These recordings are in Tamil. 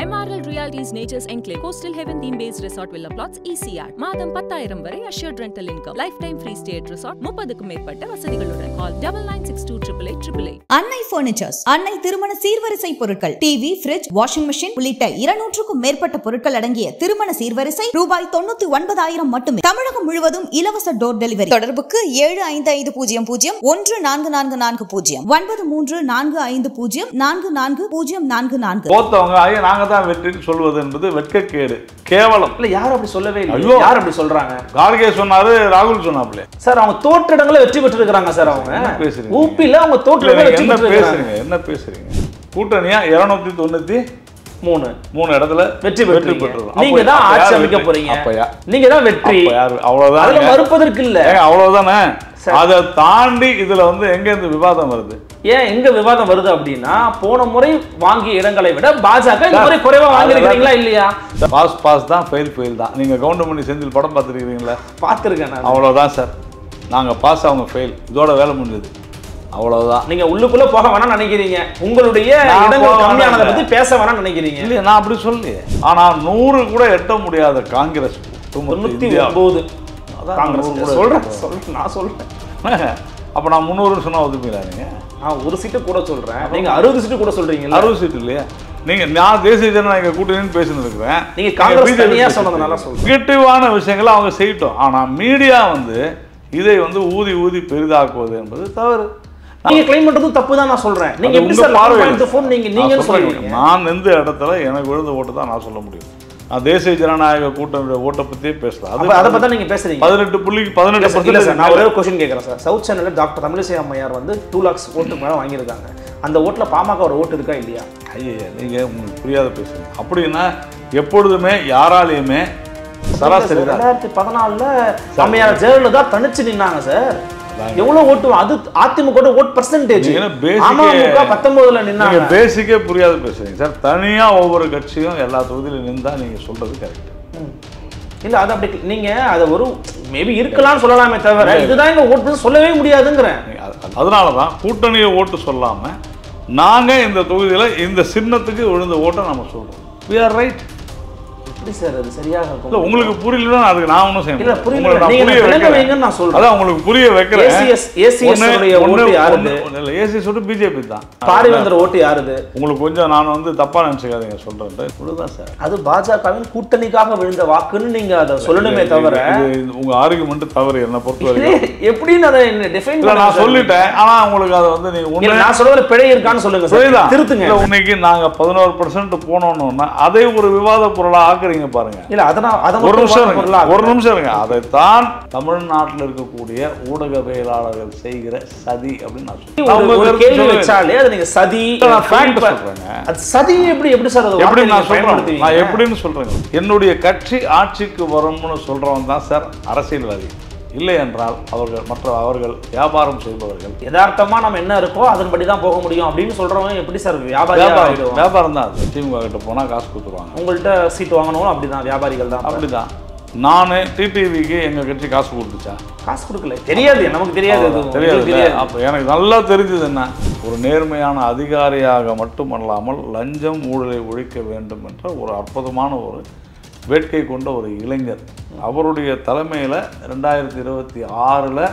MRL Realty's Nature's Enclave Coastal Heaven theme-based resort villa plots ECR. மாதம் 10,000 வரை assured rental income. Lifetime free stay at resort. 30க்கும் மேற்பட்ட வசதிகளுடன். Call 9962888888. அன்னை பர்னிச்சர்ஸ். அன்னை திருமண சீர்வரிசை பொருட்கள், டிவி, ஃபிரிட்ஜ், வாஷிங் மெஷின் உள்ளிட்ட 200க்கும் மேற்பட்ட பொருட்கள் அடங்கிய திருமண சீர்வரிசை ரூபாய் 99,000 மட்டுமே. தமிழகம் முழுவதும் இலவச டோர் டெலிவரி. தொடர்புக்கு 7550014440 9345044044. நாங்க தான் வெற்றின்னு சொல்வது என்பது வெட்கக்கேடு, கேவலம். இல்ல யாரும் அப்படி சொல்லவே இல்லை. யார் அப்படி சொல்றாங்க? கார்கே சொன்னாரு, ராகுல் சொன்னாப்ல. சார் அவங்க தோற்ற இடங்களை வெற்றி பெற்று இருக்காங்க சார். அவங்க பேசுறீங்க ஊப்பில அவங்க தோற்ற என்ன பேசுறீங்க என்ன பேசுறீங்க? கூட்டணியா 293 இடத்துல வெற்றி பெற்று நீங்க தான் ஆட்சி அமைக்க போறீங்க. நீங்க தான் வெற்றி. அவ்வளவுதான், அதுல மறுப்பதற்கு இல்ல. அவ்வளவுதானே. அதை தாண்டி இதுல வந்து எங்க இந்த விவாதம் வருது? ஏன் எங்க விவாதம் வருது அப்படின்னா, போன முறை வாங்கிய இடங்களை விட பாஜக இந்த முறை குறைவா வாங்கிருக்கீங்களா இல்லையா? பாஸ் தான், ஃபெயில் தான். நீங்க கவுண்டமணி செந்தில் படம் பார்த்துருக்கீங்களா? பார்த்துருக்கேன். அவ்வளவுதான் சார். நாங்க பாஸ், அவங்க ஃபெயில். இதோட வேலை முடிஞ்சது. அவ்வளவுதான். நீங்க உள்ளுக்குள்ள போக வேணாம்னு நினைக்கிறீங்க. உங்களுடைய இடங்கள் கம்மியானதை பத்தி பேச வேணாம்னு நினைக்கிறீங்க. இல்லையா? நான் அப்படி சொல்லலையே. ஆனா 100 கூட எட்ட முடியாத காங்கிரஸ் 99 காங்கிரஸ் சொல்றேன் நான் சொல்றேன். அப்ப நான் 300 சொன்னா ஒதுப்பீங்களா? நீங்க நான் ஒரு சீட்டு கூட சொல்றேன், நீங்க 60 சீட்டு கூட சொல்றீங்க. 60 சீட்டு இல்லையா? நீங்க நான் தேசிய ஜனநாயக கூட்டணின்னு பேசிட்டு இருக்கிறேன். நீங்க காங்கிரஸ் தனியா சொன்னதுனால சொல்றேன். நெகட்டிவான விஷயங்களை அவங்க செய்யட்டும். ஆனா மீடியா வந்து இதை வந்து ஊதி ஊதி பெரிதாக்குவது என்பது தவறு. நீங்க கிளைம் பண்றது தப்பு தான் நான் சொல்றேன். நீங்க எப்படி சார் நீங்க சொல்றீங்க? நான் எந்த இடத்துல எனக்கு விழுந்த ஓட்டு தான் நான் சொல்ல முடியும். நான் தேசிய ஜனநாயக கூட்டணியோட ஓட்டை பத்தியே பேசலாம். அதை பத்தி நீங்க பேசுறீங்க. 18% நான் ஒரே ஒரு क्वेश्चन கேக்குறேன் சார். சவுத் சென்னையில டாக்டர் தமிழிசை அம்மையார் வந்து 2 lakhs ஓட்டு மேல வாங்கியிருக்காங்க. அந்த ஓட்டுல பாமக ஒரு ஓட்டு இருக்கா இல்லையா? ஐயா, நீங்க உங்களுக்கு புரியாத பேசுங்க. அப்படின்னா எப்பொழுதுமே யாராலையுமே சராசரி 2014ல அம்மையார் ஜெயலலிதா தனிச்சு நின்னாங்க சார். எவ்வளவு ஓட்டு? அது அதிமுக ஓட் பர்சன்டேஜ். அமமுக 19ல நின்னாங்க. பேசிக்கே புரியாத பேசுறீங்க சார். தனியா ஒவ்வொரு கட்சியும் எல்லா தொகுதியிலும் நின்றா நீங்க சொல்றது கரெக்ட் இல்ல. அது அப்படி நீங்க அதை ஒரு மேபி இருக்கலாம்னு சொல்லலாமே தவிர இதுதான் எங்க ஓட்டு சொல்லவே முடியாதுங்கிறேன். அதனாலதான் கூட்டணியை ஓட்டு சொல்லாம நாங்க இந்த தொகுதியில இந்த சின்னத்துக்கு விழுந்த ஓட்டை நம்ம சொல்றோம். we are right. எப்படி சார் அது சரியாக இருக்கும்? இல்ல உங்களுக்கு புரியலன்னா அதுக்கு நான் ஒண்ணும் செய்ய இல்ல புரியல. நீங்க விளங்க வைங்கன்னு நான் சொல்றேன். அதான் உங்களுக்கு புரிய வைக்கிறேன். ஏசிஎஸ் உடைய ஓட்டு யாருது? இல்ல ஏசிஎஸ் ஓட்டு பிஜேபி தான். பாரிவேந்தர் ஓட்டு யாருது? உங்களுக்கு கொஞ்சம் நான் வந்து தப்பா நினைச்சுக்காதீங்க சொல்றேன். இவ்வளவுதான் சார். அது பாஜகவின் கூட்டணிக்காக விழுந்த வாக்குன்னு நீங்க அதை சொல்லணுமே தவிர உங்க ஆர்குமெண்ட் தவறு. என்ன பொறுத்தவரை எப்படின்னு அதை டிஃபைன் பண்ண நான் சொல்லிட்டேன். ஆனா உங்களுக்கு அதை வந்து நீங்க நான் சொல்றதுல பிழை இருக்கான்னு சொல்லுங்க சார். திருத்துங்க. இன்னைக்கு நாங்க 11% போனோம்னா அதை ஒரு விவாத பொருளா ஆக்குறீங்க பாருங்க. இல்ல அதனால ஒரு நிமிஷம் இருங்க. அதைத்தான் தமிழ்நாட்டில் இருக்கக்கூடிய ஊடகவியலாளர்கள் செய்கிற சதி அப்படின்னு நான் சொல்றேன். கேள்வி வச்சாலே அது நீங்க சதி சொல்றேன். அது சதி எப்படி சார்? எப்படி நான் சொல்றேன்? நான் எப்படின்னு சொல்றேன். என்னுடைய கட்சி ஆட்சிக்கு வரும்னு சொல்றவன் தான் சார் அரசியல்வாதி. இல்லை என்றால் அவர்கள் வியாபாரம் செய்பவர்கள். யதார்த்தமா நம்ம என்ன இருக்கோ அதன்படி தான் போக முடியும் அப்படின்னு சொல்றவங்க எப்படி சார் வியாபாரம் தான்? திமுக கிட்ட போனா காசு கொடுத்துருவாங்க. உங்கள்கிட்ட சீட் வாங்கணும் அப்படிதான் வியாபாரிகள் தான். அப்படிதான். நானு டிடிவிக்கு எங்க கட்சி காசு கொடுத்துச்சா? காசு கொடுக்கல. தெரியாது, நமக்கு தெரியாது. அப்ப எனக்கு நல்லா தெரிஞ்சது என்ன, ஒரு நேர்மையான அதிகாரியாக மட்டுமல்லாமல் லஞ்சம் ஊழலை ஒழிக்க வேண்டும் என்ற ஒரு அற்புதமான ஒரு வேட்கை கொண்ட ஒரு இளைஞர். அவருடைய தலைமையில் 2026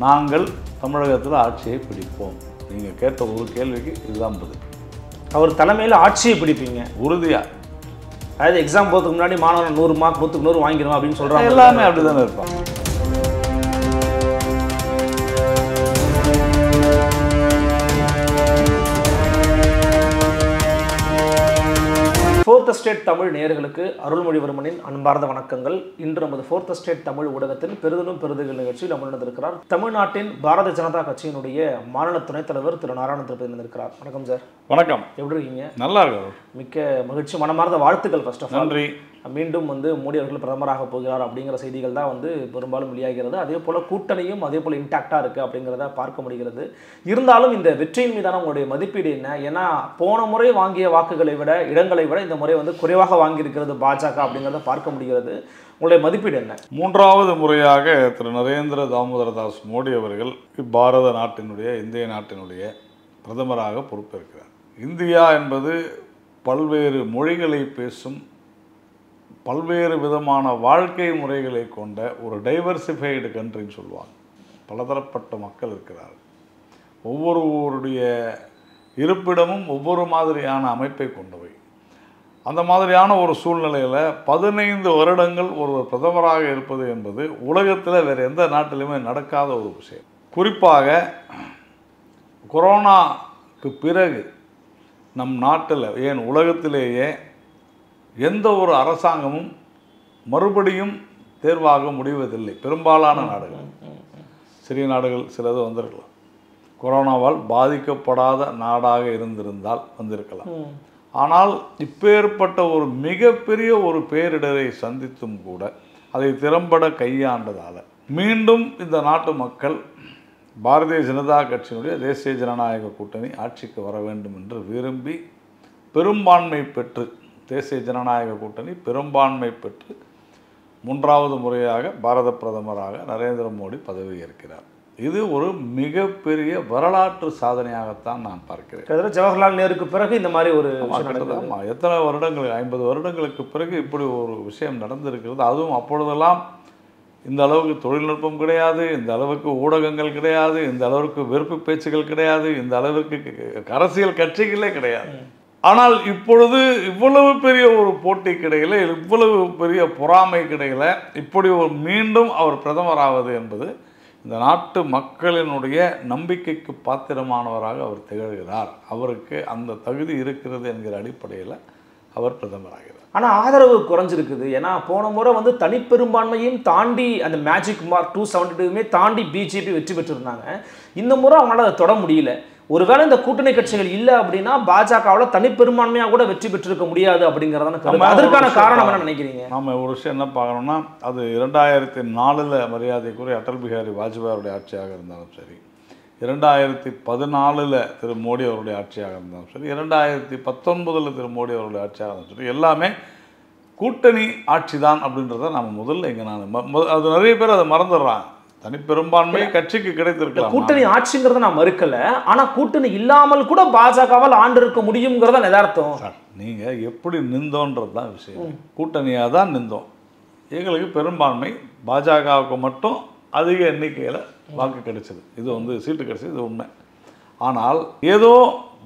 நாங்கள் தமிழகத்தில் ஆட்சியை பிடிப்போம். நீங்கள் கேட்ட ஒரு கேள்விக்கு இதுதான் பதில். அவர் தலைமையில் ஆட்சியை பிடிப்பீங்க உறுதியாக? அதாவது எக்ஸாம் போகிறதுக்கு முன்னாடி மாணவன் 100 மார்க் 100க்கு 100 வாங்கிடுவோம் அப்படின்னு சொல்கிறாங்க. எல்லாமே அப்படி தானே இருப்பாங்க. ஃபோர்த் எஸ்டேட் தமிழ் நேயர்களுக்கு அருள்மொழிவர்மனின் அன்பார்ந்த வணக்கங்கள். இன்று நமது ஃபோர்த் எஸ்டேட் தமிழ் ஊடகத்தில் பெருதலும் நிகழ்ச்சியில் அமர்ந்திருக்கிறார் தமிழ்நாட்டின் பாரதிய ஜனதா கட்சியினுடைய மாநில துணைத் தலைவர் திரு நாராயண திருப்பதி இருக்கிறார். வணக்கம் சார். வணக்கம். எப்படி இருக்கீங்க? நல்லா இருக்கு. மிக்க மகிழ்ச்சி, மனமார்ந்த வாழ்த்துக்கள். ஃபர்ஸ்ட் ஆஃப் ஆல் நன்றி. மீண்டும் மோடி அவர்கள் பிரதமராக போகிறார் அப்படிங்கிற செய்திகள் தான் பெரும்பாலும் வெளியாகிறது. அதே போல் கூட்டணியும் அதே போல் இன்டாக்டாக இருக்குது அப்படிங்கிறத பார்க்க முடிகிறது. இருந்தாலும் இந்த வெற்றியின் மீதான உங்களுடைய மதிப்பீடு என்ன? ஏன்னா போன முறை வாங்கிய வாக்குகளை விட இடங்களை விட இந்த முறை குறைவாக வாங்கியிருக்கிறது பாஜக அப்படிங்கிறத பார்க்க முடிகிறது. உங்களுடைய மதிப்பீடு என்ன? மூன்றாவது முறையாக திரு நரேந்திர தாமோதரதாஸ் மோடி அவர்கள் பாரத நாட்டினுடைய இந்திய நாட்டினுடைய பிரதமராக பொறுப்பேற்கிறார். இந்தியா என்பது பல்வேறு மொழிகளை பேசும், பல்வேறு விதமான வாழ்க்கை முறைகளை கொண்ட ஒரு டைவர்சிஃபைடு கண்ட்ரின்னு சொல்லுவாங்க. பலதரப்பட்ட மக்கள் இருக்கிறார்கள். ஒவ்வொருவருடைய இருப்பிடமும் ஒவ்வொரு மாதிரியான அமைப்பை கொண்டவை. அந்த மாதிரியான ஒரு சூழ்நிலையில் 15 வருடங்கள் ஒருவர் பிரதமராக இருப்பது என்பது உலகத்தில் வேறு எந்த நாட்டிலுமே நடக்காத ஒரு விஷயம். குறிப்பாக கொரோனாக்கு பிறகு நம் நாட்டில், ஏன் உலகத்திலேயே எந்த ஒரு அரசாங்கமும் மறுபடியும் தேர்வாக முடிவதில்லை. பெரும்பாலான நாடுகள், சிறிய நாடுகள் சிலது வந்திருக்கலாம், கொரோனாவால் பாதிக்கப்படாத நாடாக இருந்திருந்தால் வந்திருக்கலாம். ஆனால் இப்பேற்பட்ட ஒரு மிகப்பெரிய ஒரு பேரிடரை சந்தித்தும் கூட அதை திறம்பட கையாண்டதால் மீண்டும் இந்த நாட்டு மக்கள் பாரதிய ஜனதா கட்சியினுடைய தேசிய ஜனநாயக கூட்டணி ஆட்சிக்கு வர வேண்டும் என்று விரும்பி பெரும்பான்மை பெற்று, தேசிய ஜனநாயக கூட்டணி பெரும்பான்மை பெற்று 3வது முறையாக பாரத பிரதமராக நரேந்திர மோடி பதவியேற்கிறார். இது ஒரு மிகப்பெரிய வரலாற்று சாதனையாகத்தான் நான் பார்க்கிறேன். ஜவஹர்லால் நேருக்கு பிறகு இந்த மாதிரி ஒரு எத்தனை வருடங்கள், 50 வருடங்களுக்கு பிறகு இப்படி ஒரு விஷயம் நடந்திருக்கிறது. அதுவும் அப்பொழுதெல்லாம் இந்த அளவுக்கு தொழில்நுட்பம் கிடையாது, இந்த அளவுக்கு ஊடகங்கள் கிடையாது, இந்த அளவுக்கு வெறுப்பு பேச்சுகள் கிடையாது, இந்த அளவுக்கு அரசியல் கட்சிகளே கிடையாது. ஆனால் இப்பொழுது இவ்வளவு பெரிய ஒரு போட்டி கிடையில, இவ்வளவு பெரிய பொறாமை கிடையில இப்படி ஒரு மீண்டும் அவர் பிரதமராவது என்பது இந்த நாட்டு மக்களினுடைய நம்பிக்கைக்கு பாத்திரமானவராக அவர் திகழ்கிறார். அவருக்கு அந்த தகுதி இருக்கிறது என்கிற அடிப்படையில் அவர் பிரதமராகிறார். ஆனால் ஆதரவு குறைஞ்சிருக்குது. ஏன்னா போன முறை வந்து தனிப்பெரும்பான்மையும் தாண்டி அந்த மேஜிக் மார்க் 272மே தாண்டி பிஜேபி வெற்றி பெற்றிருந்தாங்க. இந்த முறை அவங்களால அதை தொட முடியல. ஒருவேளை இந்த கூட்டணி கட்சிகள் இல்லை அப்படின்னா பாஜகவில் தனிப்பெரும்பான்மையாக கூட வெற்றி பெற்றிருக்க முடியாது அப்படிங்கிறதான அதற்கான காரணம் என்ன நினைக்கிறீங்க? நம்ம ஒரு விஷயம் என்ன பார்க்கணும்னா, அது 2004 மரியாதைக்குரிய அடல் பிஹாரி வாஜ்பாயுடைய ஆட்சியாக இருந்தாலும் சரி, 2014 திரு மோடி அவருடைய ஆட்சியாக இருந்தாலும் சரி, 2019 திரு மோடி அவருடைய ஆட்சியாக இருந்தாலும் சரி, எல்லாமே கூட்டணி ஆட்சி தான் அப்படின்றத நம்ம முதல்ல இங்கே அது நிறைய பேர் அதை மறந்துடுறாங்க. தனிப்பெரும்பான்மை கட்சிக்கு கிடைத்திருக்கலாம். கூட்டணி ஆட்சிங்கிறத நான் மறுக்கல, ஆனா கூட்டணி இல்லாமல் கூட பாஜகவால் ஆண்டு இருக்க முடியுங்கிறத எதார்த்தம். நீங்க எப்படி நின்றோன்றது தான் விஷயம். கூட்டணியாக தான் நின்றோம். எங்களுக்கு பெரும்பான்மை, பாஜகவுக்கு மட்டும் அதிக எண்ணிக்கையில் வாக்கு கிடைச்சது. இது வந்து சீட்டு கிடைச்சது, இது உண்மை. ஆனால் ஏதோ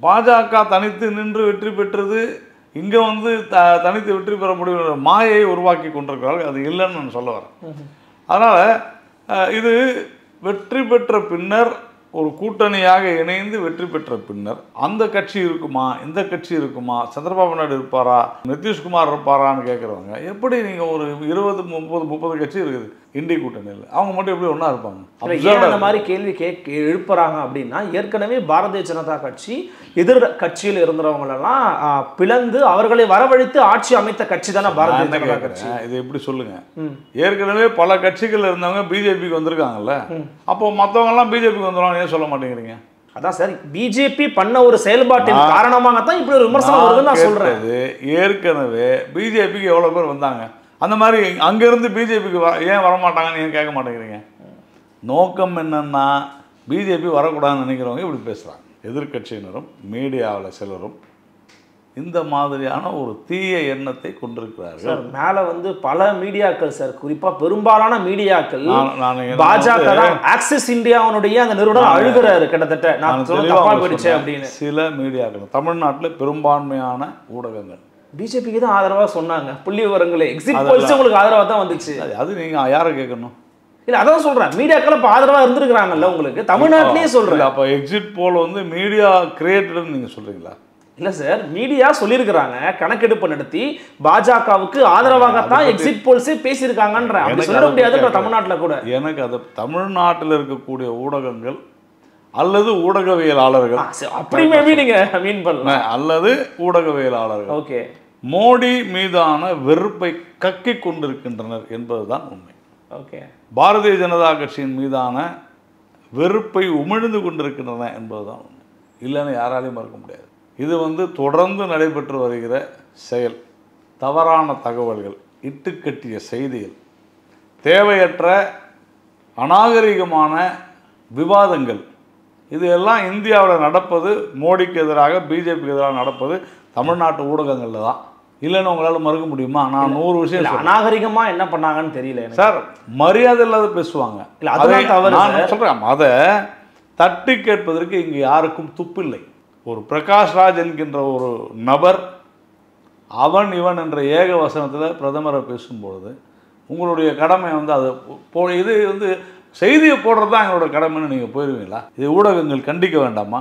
பாஜக தனித்து நின்று வெற்றி பெற்றது, இங்கே வந்து தனித்து வெற்றி பெற முடியும் மாயை உருவாக்கி கொண்டிருக்கிறார்கள். அது இல்லைன்னு நான் சொல்ல வரேன். அதனால் இது வெற்றி பெற்ற பின்னர், ஒரு கூட்டணியாக இணைந்து வெற்றி பெற்ற பின்னர் அந்த கட்சி இருக்குமா, இந்த கட்சி இருக்குமா, சந்திரபாபு நாயுடு இருப்பாரா, நிதிஷ்குமார் இருப்பாரான்னு கேட்குறவங்க, எப்படி நீங்கள் ஒரு 20, 30 கட்சி இருக்குது இந்திய கூட்டணியில், அவங்க மட்டும் எப்படி ஒன்றா இருப்பாங்க? அந்த மாதிரி கேள்வி எழுப்புறாங்க அப்படின்னா, ஏற்கனவே பாரதிய ஜனதா கட்சி எதிர் கட்சியில் இருந்தவங்களெல்லாம் பிளந்து அவர்களை வரவழைத்து ஆட்சி அமைத்த கட்சி தானே பாரதிய ஜனதா கட்சி. இது எப்படி சொல்லுங்க? ஏற்கனவே பல கட்சிகள் இருந்தவங்க பிஜேபிக்கு வந்திருக்காங்கல்ல, அப்போ மற்றவங்கலாம் பிஜேபிக்கு வந்துடுவாங்க, ஏன் சொல்ல மாட்டேங்கிறீங்க? அதான் சார், பிஜேபி பண்ண ஒரு செயல்பாட்டின் காரணமாகத்தான் இப்படி ஒரு விமர்சனம் வருதுன்னு நான் சொல்றேன். ஏற்கனவே பிஜேபிக்கு எவ்வளவு பேர் வந்தாங்க, அந்த மாதிரி அங்கிருந்து பிஜேபிக்கு ஏன் வரமாட்டாங்கன்னு ஏன் கேட்க மாட்டேங்கிறீங்க? நோக்கம் என்னன்னா, பிஜேபி வரக்கூடாதுன்னு நினைக்கிறவங்க இப்படி பேசுகிறாங்க. எதிர்கட்சியினரும் மீடியாவில் சிலரும் இந்த மாதிரியான ஒரு தீய எண்ணத்தை கொண்டிருக்கிறார்கள். சார் மேலே வந்து பல மீடியாக்கள் சார், குறிப்பாக பெரும்பாலான மீடியாக்கள் பாஜக ஆக்சிஸ் இந்தியாவுடைய அந்த நிறுவனம் அழுகிறாரு கிட்டத்தட்ட, நான் தப்பா போயிடுச்சு அப்படின்னு. சில மீடியாக்கள் தமிழ்நாட்டில் பெரும்பான்மையான ஊடகங்கள் பிஜேபிக்கு தான் ஆதரவாக சொன்னாங்க. புள்ளி விவரங்களே எக்ஸிட் போல்ஸ் உங்களுக்கு ஆதரவாக தான் வந்துச்சு. அது நீங்கள் யாரை கேட்கணும்? இல்லை அதான் சொல்கிறேன், மீடியாக்கள் இப்போ ஆதரவாக இருந்திருக்கிறாங்கல்ல உங்களுக்கு தமிழ்நாட்டிலேயே சொல்கிறேன். அப்போ எக்ஸிட் போல் வந்து மீடியா கிரியேட்டட்னு நீங்கள் சொல்கிறீங்களா? இல்லை சார், மீடியா சொல்லியிருக்கிறாங்க, கணக்கெடுப்பு நடத்தி பாஜகவுக்கு ஆதரவாகத்தான் எக்ஸிட் போல்ஸே பேசியிருக்காங்கன்ற. அப்படி சொல்ல முடியாது தமிழ்நாட்டில் கூட. எனக்கு அது தமிழ்நாட்டில் இருக்கக்கூடிய ஊடகங்கள் அல்லது ஊடகவியலாளர்கள், அப்படி மேபி நீங்க மீன் பண்ணலாம், அல்லது ஊடகவியலாளர்கள் ஓகே, மோடி மீதான வெறுப்பை கக்கி கொண்டிருக்கின்றனர் என்பதுதான் உண்மை. ஓகே, பாரதிய ஜனதா கட்சியின் மீதான வெறுப்பை உமிழ்ந்து கொண்டிருக்கின்றன என்பதுதான் உண்மை. இல்லைன்னு யாராலையும் மறுக்க முடியாது. இது வந்து தொடர்ந்து நடைபெற்று வருகிற செயல். தவறான தகவல்கள், இட்டுக்கட்டிய செய்திகள், தேவையற்ற அநாகரிகமான விவாதங்கள், இது எல்லாம் இந்தியாவில் நடப்பது, மோடிக்கு எதிராக பிஜேபிக்கு எதிராக நடப்பது தமிழ்நாட்டு ஊடகங்களில் தான். இல்லைன்னு உங்களால் மறுக்க முடியுமா? நான் 100 விஷயம் அநாகரிகமா என்ன பண்ணாங்கன்னு தெரியல சார். மரியாதை இல்லாத பேசுவாங்க. நான் சொல்கிறேன், அதை தட்டி கேட்பதற்கு இங்கே யாருக்கும் துப்பில்லை. ஒரு பிரகாஷ்ராஜ் என்கின்ற ஒரு நபர் அவன் இவன் என்ற ஏக வசனத்தில் பிரதமரை பேசும்பொழுது உங்களுடைய கடமை வந்து அது இது வந்து செய்தியை போடுறது தான் எங்களோட கடமைன்னு நீங்கள் போயிடுவீங்களா? இது ஊடகங்கள் கண்டிக்க வேண்டாமா?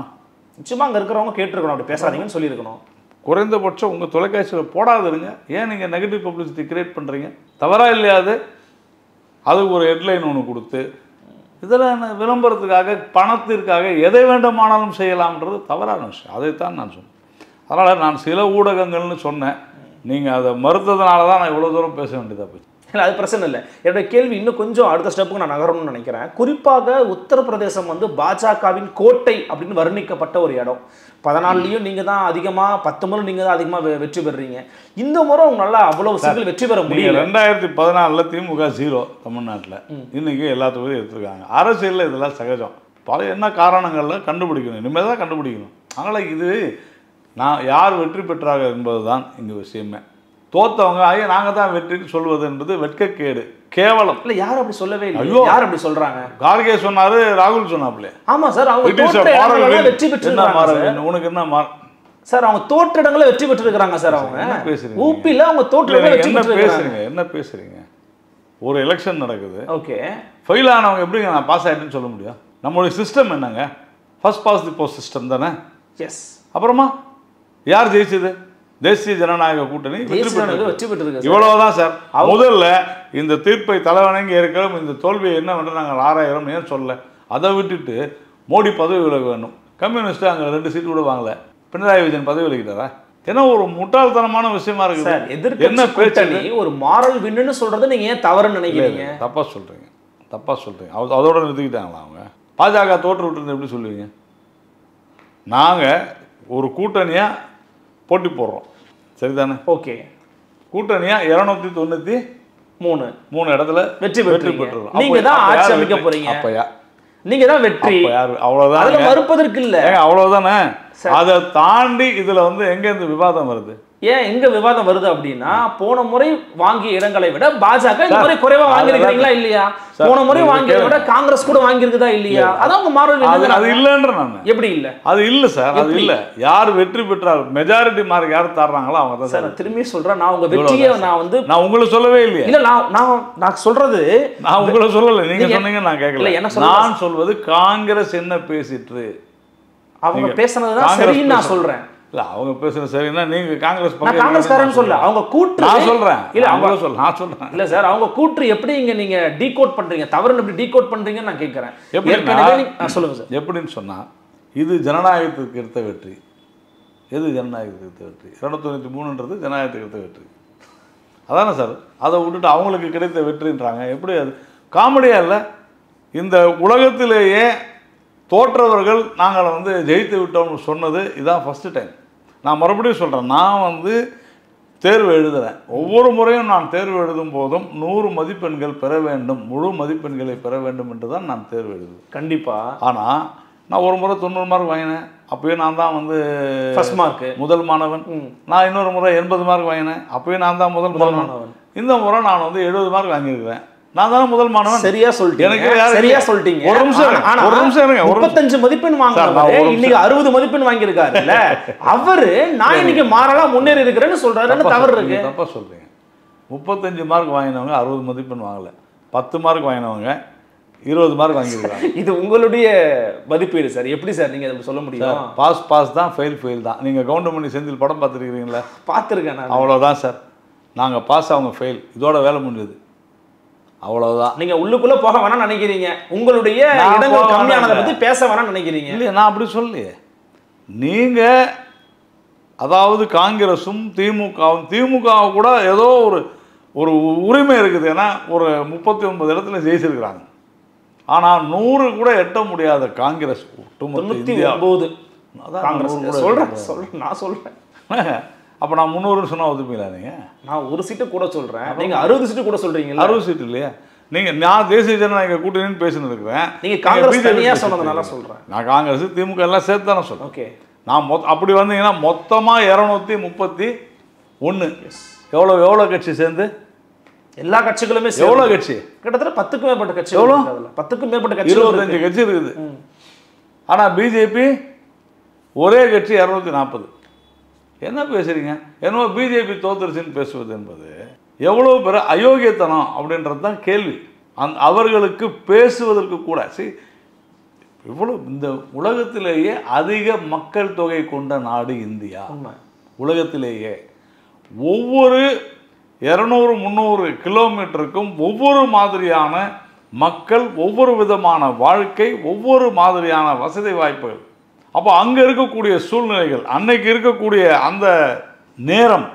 நிச்சயமாக அங்கே இருக்கிறவங்க கேட்டிருக்கணும், அப்படி பேசாதீங்கன்னு சொல்லியிருக்கணும். குறைந்தபட்சம் உங்கள் தொலைக்காட்சியில் போடாதுருங்க. ஏன் நீங்கள் நெகட்டிவ் பப்ளிசிட்டி கிரியேட் பண்ணுறீங்க? தவறாக இல்லையாது? அதுக்கு ஒரு ஹெட்லைன் ஒன்று கொடுத்து இதெல்லாம் விளம்பரத்துக்காக பணத்திற்காக எதை வேண்டுமானாலும் செய்யலாம்ன்றது தவறான விஷயம். அதைத்தான் நான் சொன்னேன். அதனால் நான் சில ஊடகங்கள்னு சொன்னேன். நீங்கள் அதை மறுத்ததுனால தான் நான் இவ்வளோ தூரம் பேச வேண்டியதாக போச்சு. இல்லை, அது பிரச்சனை இல்லை. என்னுடைய கேள்வி இன்னும் கொஞ்சம் அடுத்த ஸ்டெப்புக்கு நான் நகரணும்னு நினைக்கிறேன். குறிப்பாக உத்தரப்பிரதேசம் வந்து பாஜகவின் கோட்டை அப்படின்னு வர்ணிக்கப்பட்ட ஒரு இடம். 14லையும் நீங்கள் தான் அதிகமாக, 10 முறை நீங்கள் தான் அதிகமாக வெற்றி பெறுறீங்க. இந்த முறை அவங்க நல்லா அவ்வளவு சீக்கிரம் வெற்றி பெற முடியல. 2014 திமுக 0 தமிழ்நாட்டில், இன்றைக்கி எல்லா தொகுதியும் எடுத்துருக்காங்க. அரசியலில் இதெல்லாம் சகஜம். பல என்ன காரணங்களில் கண்டுபிடிக்கணும், இனிமேல் தான் கண்டுபிடிக்கணும். அதனால் இது நான் யார் வெற்றி பெற்றாங்க என்பது தான் இங்கே விஷயமே. தோத்தவங்க ஐயா நாங்கள் தான் வெற்றின்னு சொல்வது என்பது வெட்கக்கேடு, கேவலம். இல்லை, யாரும் அப்படி சொல்லவே இல்லை. யார் அப்படி சொல்றாங்க? கார்கே சொன்னாரு, ராகுல் சொன்னாப்ல. ஆமா சார், அவங்க தோற்ற இடங்கள்ல வெற்றி பெற்றிருக்காங்க. உனக்கு என்ன சார்? அவங்க தோற்ற இடங்கள்ல வெற்றி பெற்றிருக்காங்க சார். அவங்க என்ன பேசுறீங்க? ஊப்பில அவங்க தோற்ற இடங்கள்ல வெற்றி பெற்றிருக்காங்க. என்ன பேசுறீங்க? ஒரு எலெக்ஷன் நடக்குது. ஓகே, ஃபெயில் ஆனவங்க எப்படிங்க நான் பாஸ் ஆயிட்டேன்னு சொல்ல முடியும்? நம்மளுடைய சிஸ்டம் என்னங்க? First past the post system தானே. எஸ். அப்புறமா யார் ஜெயிச்சது? தேசிய ஜனநாயக கூட்டணி வெற்றி பெற்றிருக்கு. இவ்வளவுதான் சார். முதல்ல இந்த தீர்ப்பை தலைவணங்கி இருக்கிறோம். இந்த தோல்வியை என்னவென்று நாங்கள் ஆராயிரம் ஏன் சொல்ல? அதை விட்டுட்டு மோடி பதவி விலக வேண்டும். கம்யூனிஸ்ட் அங்கே 2 சீட்டு கூட வாங்கல. பினராயி விஜயன் பதவி விலகிட்டாரா? ஏன்னா ஒரு முட்டாள்தனமான விஷயமா இருக்கு. என்ன பேச்சு? ஒரு மாரல் வின்னு சொல்றது நீங்க ஏன் தவறுன்னு நினைக்கிறீங்க? தப்பா சொல்றீங்க. அதோட நிறுத்திக்கிட்டாங்களா அவங்க? பாஜக தோற்று விட்டுருந்து எப்படி சொல்லுவீங்க? நாங்கள் ஒரு கூட்டணியா போட்டி போடுறோம், சரிதானே? ஓகே, கூட்டணியா 293 இடத்துல வெற்றி பெற்றுறோம். நீங்க தான் ஆட்சி அமைக்க போறீங்க. அப்பயா நீங்க தான் வெற்றி. அவ்வளவுதான், அதுல மறுப்பதற்கு இல்ல. அவ்வளவுதானே. அதை தாண்டி இதுல வந்து எங்க இந்த விவாதம் வருது? ஏன் எங்க விவாதம் வருது அப்படின்னா, போன முறை வாங்கிய இடங்களை விட பாஜக இந்த முறை குறைவா வாங்கிருக்கீங்களா இல்லையா? போன முறை வாங்கியதை விட காங்கிரஸ் கூட வாங்கியிருக்குதா இல்லையா? அதான் உங்க மாறல். அது இல்லைன்ற நான் எப்படி இல்ல? அது இல்ல சார், அது இல்ல. யார் வெற்றி பெற்றார், மெஜாரிட்டி மார்க் யார் தர்றாங்களோ அவங்க தான் சார். திரும்பி சொல்றேன், நான் உங்க வெற்றியை நான் உங்களுக்கு சொல்லவே இல்லையா? இல்ல, நான் சொல்றது நான் உங்களை சொல்லல, நீங்க சொன்னீங்க, நான் கேட்கல. நான் சொல்வது காங்கிரஸ் என்ன பேசிட்டு அவங்க பேசுனதுதான் சரின்னு நான் சொல்றேன். இல்ல, அவங்க பேசுறது சரின்னா நீங்க காங்கிரஸ் காங்கிரஸ்காரன் சொல்ல, அவங்க கூற்று நான் சொல்றேன். இல்ல, அவங்க சொல்ல, நான் சொல்றேன். இல்ல சார், அவங்க கூற்று எப்படி நீங்க டீகோட் பண்றீங்க, தவறுன்னு எப்படி டீகோட் பண்றீங்கன்னு நான் கேட்கிறேன். சொல்லுங்க சார். எப்படின்னு சொன்னா, இது ஜனநாயகத்துக்கு எடுத்த வெற்றி. எது ஜனநாயகத்துக்கு எடுத்த வெற்றி? 293ன்றது ஜனநாயகத்துக்கு எடுத்த வெற்றி, அதானே சார்? அதை விட்டுட்டு அவங்களுக்கு கிடைத்த வெற்றின்றாங்க. எப்படி அது காமெடியா இல்லை? இந்த உலகத்திலேயே தோற்றவர்கள் நாங்கள் வந்து ஜெயித்து விட்டோம்னு சொன்னது இதான் ஃபஸ்ட்டு டைம். நான் மறுபடியும் சொல்கிறேன், நான் வந்து தேர்வு எழுதுகிறேன். ஒவ்வொரு முறையும் நான் தேர்வு எழுதும் போதும் 100 மதிப்பெண்கள் பெற வேண்டும், முழு மதிப்பெண்களை பெற வேண்டும் என்று தான் நான் தேர்வு எழுதுவேன். கண்டிப்பாக. ஆனால் நான் ஒரு முறை 90 மார்க் வாங்கினேன், அப்போயே நான் தான் வந்து ஃபர்ஸ்ட் மார்க் முதல் மாணவன். நான் இன்னொரு முறை 80 மார்க் வாங்கினேன், அப்போயே நான் தான் முதல் மாணவன். இந்த முறை நான் வந்து 70 மார்க் வாங்கியிருக்கிறேன், நான் தானே முதல் மாணவன். சரியா சொல்லிட்டீங்க. எனக்கு சரியா சொல்லிட்டீங்க. ஒரு நிமிஷம் இருங்க. 35 மதிப்பெண் வாங்குறாரு, இன்னைக்கு 60 மதிப்பெண் வாங்கியிருக்காருல்ல அவரு. நான் இன்னைக்கு மாறலா முன்னேறி இருக்கிறேன்னு சொல்றாரு, தவறு இருக்கு. தப்பா சொல்றீங்க. 35 மார்க் வாங்கினவங்க 60 மதிப்பெண் வாங்கல, 10 மார்க் வாங்கினவங்க 20 மார்க் வாங்கியிருக்காங்க. இது உங்களுடைய மதிப்பீடு சார். எப்படி சார் நீங்க சொல்ல முடியும்? பாஸ் தான், ஃபெயில் தான். நீங்க கவுண்டமணி செந்தில் படம் பார்த்துருக்கீங்களா? பார்த்துருக்கேன். அவ்வளோதான் சார். நாங்கள் பாஸ், அவங்க ஃபெயில், இதோட வேலை முடிஞ்சது, அவ்வளவுதான். நீங்க உள்ளுக்குள்ள போக வேணாம்னு நினைக்கிறீங்க, உங்களுடைய இடங்கள் கம்மியானதை பத்தி பேச வேணாம்னு நினைக்கிறீங்க. இல்லையா? நான் அப்படி சொல்லலையே. நீங்க அதாவது காங்கிரஸும் திமுகவும் கூட ஏதோ ஒரு உரிமை இருக்குது. ஏன்னா ஒரு 39 இடத்துல ஜெயிச்சிருக்கிறாங்க. ஆனால் 100 கூட எட்ட முடியாத காங்கிரஸ் 99 சொல்றேன் நான் சொல்றேன். அப்போ நான் 300 சொன்னால் ஒதுப்பீங்களா? நீங்கள் நான் ஒரு சீட்டு கூட சொல்கிறேன், நீங்கள் 60 சீட்டு கூட சொல்கிறீங்களா? 60 சீட்டு இல்லையா? நீங்கள் நான் தேசிய ஜனநாயக கூட்டணின்னு பேசின்னு இருக்கிறேன், நீங்கள் காங்கிரஸ் தனியாக சொன்னதுனால சொல்கிறேன். நான் காங்கிரஸ் திமுக எல்லாம் சேர்த்து தானே சொல்கிறேன். ஓகே, நான் அப்படி வந்தீங்கன்னா மொத்தமாக 231. எவ்வளோ கட்சி சேர்ந்து எல்லா கட்சிகளுமே எவ்வளோ கட்சி? கிட்டத்தட்ட 10க்கும் மேற்பட்ட கட்சி. எவ்வளோ? 10க்கும் மேற்பட்ட கட்சி, 25 கட்சி இருக்குது. ஆனால் பிஜேபி ஒரே கட்சி 240. என்ன பேசுறீங்க? என்னவோ பிஜேபி தோத்துருச்சுன்னு பேசுவது என்பது எவ்வளோ பேர் அயோக்கியத்தனம் அப்படின்றது தான் கேள்வி. அவர்களுக்கு பேசுவதற்கு கூட இவ்வளோ இந்த உலகத்திலேயே அதிக மக்கள் தொகை கொண்ட நாடு இந்தியா. உலகத்திலேயே ஒவ்வொரு 200-300 கிலோமீட்டருக்கும் ஒவ்வொரு மாதிரியான மக்கள், ஒவ்வொரு விதமான வாழ்க்கை, ஒவ்வொரு மாதிரியான வசதி வாய்ப்புகள். அப்போ அங்கே இருக்கக்கூடிய சூழ்நிலைகள், அன்னைக்கு இருக்கக்கூடிய அந்த நேரம்,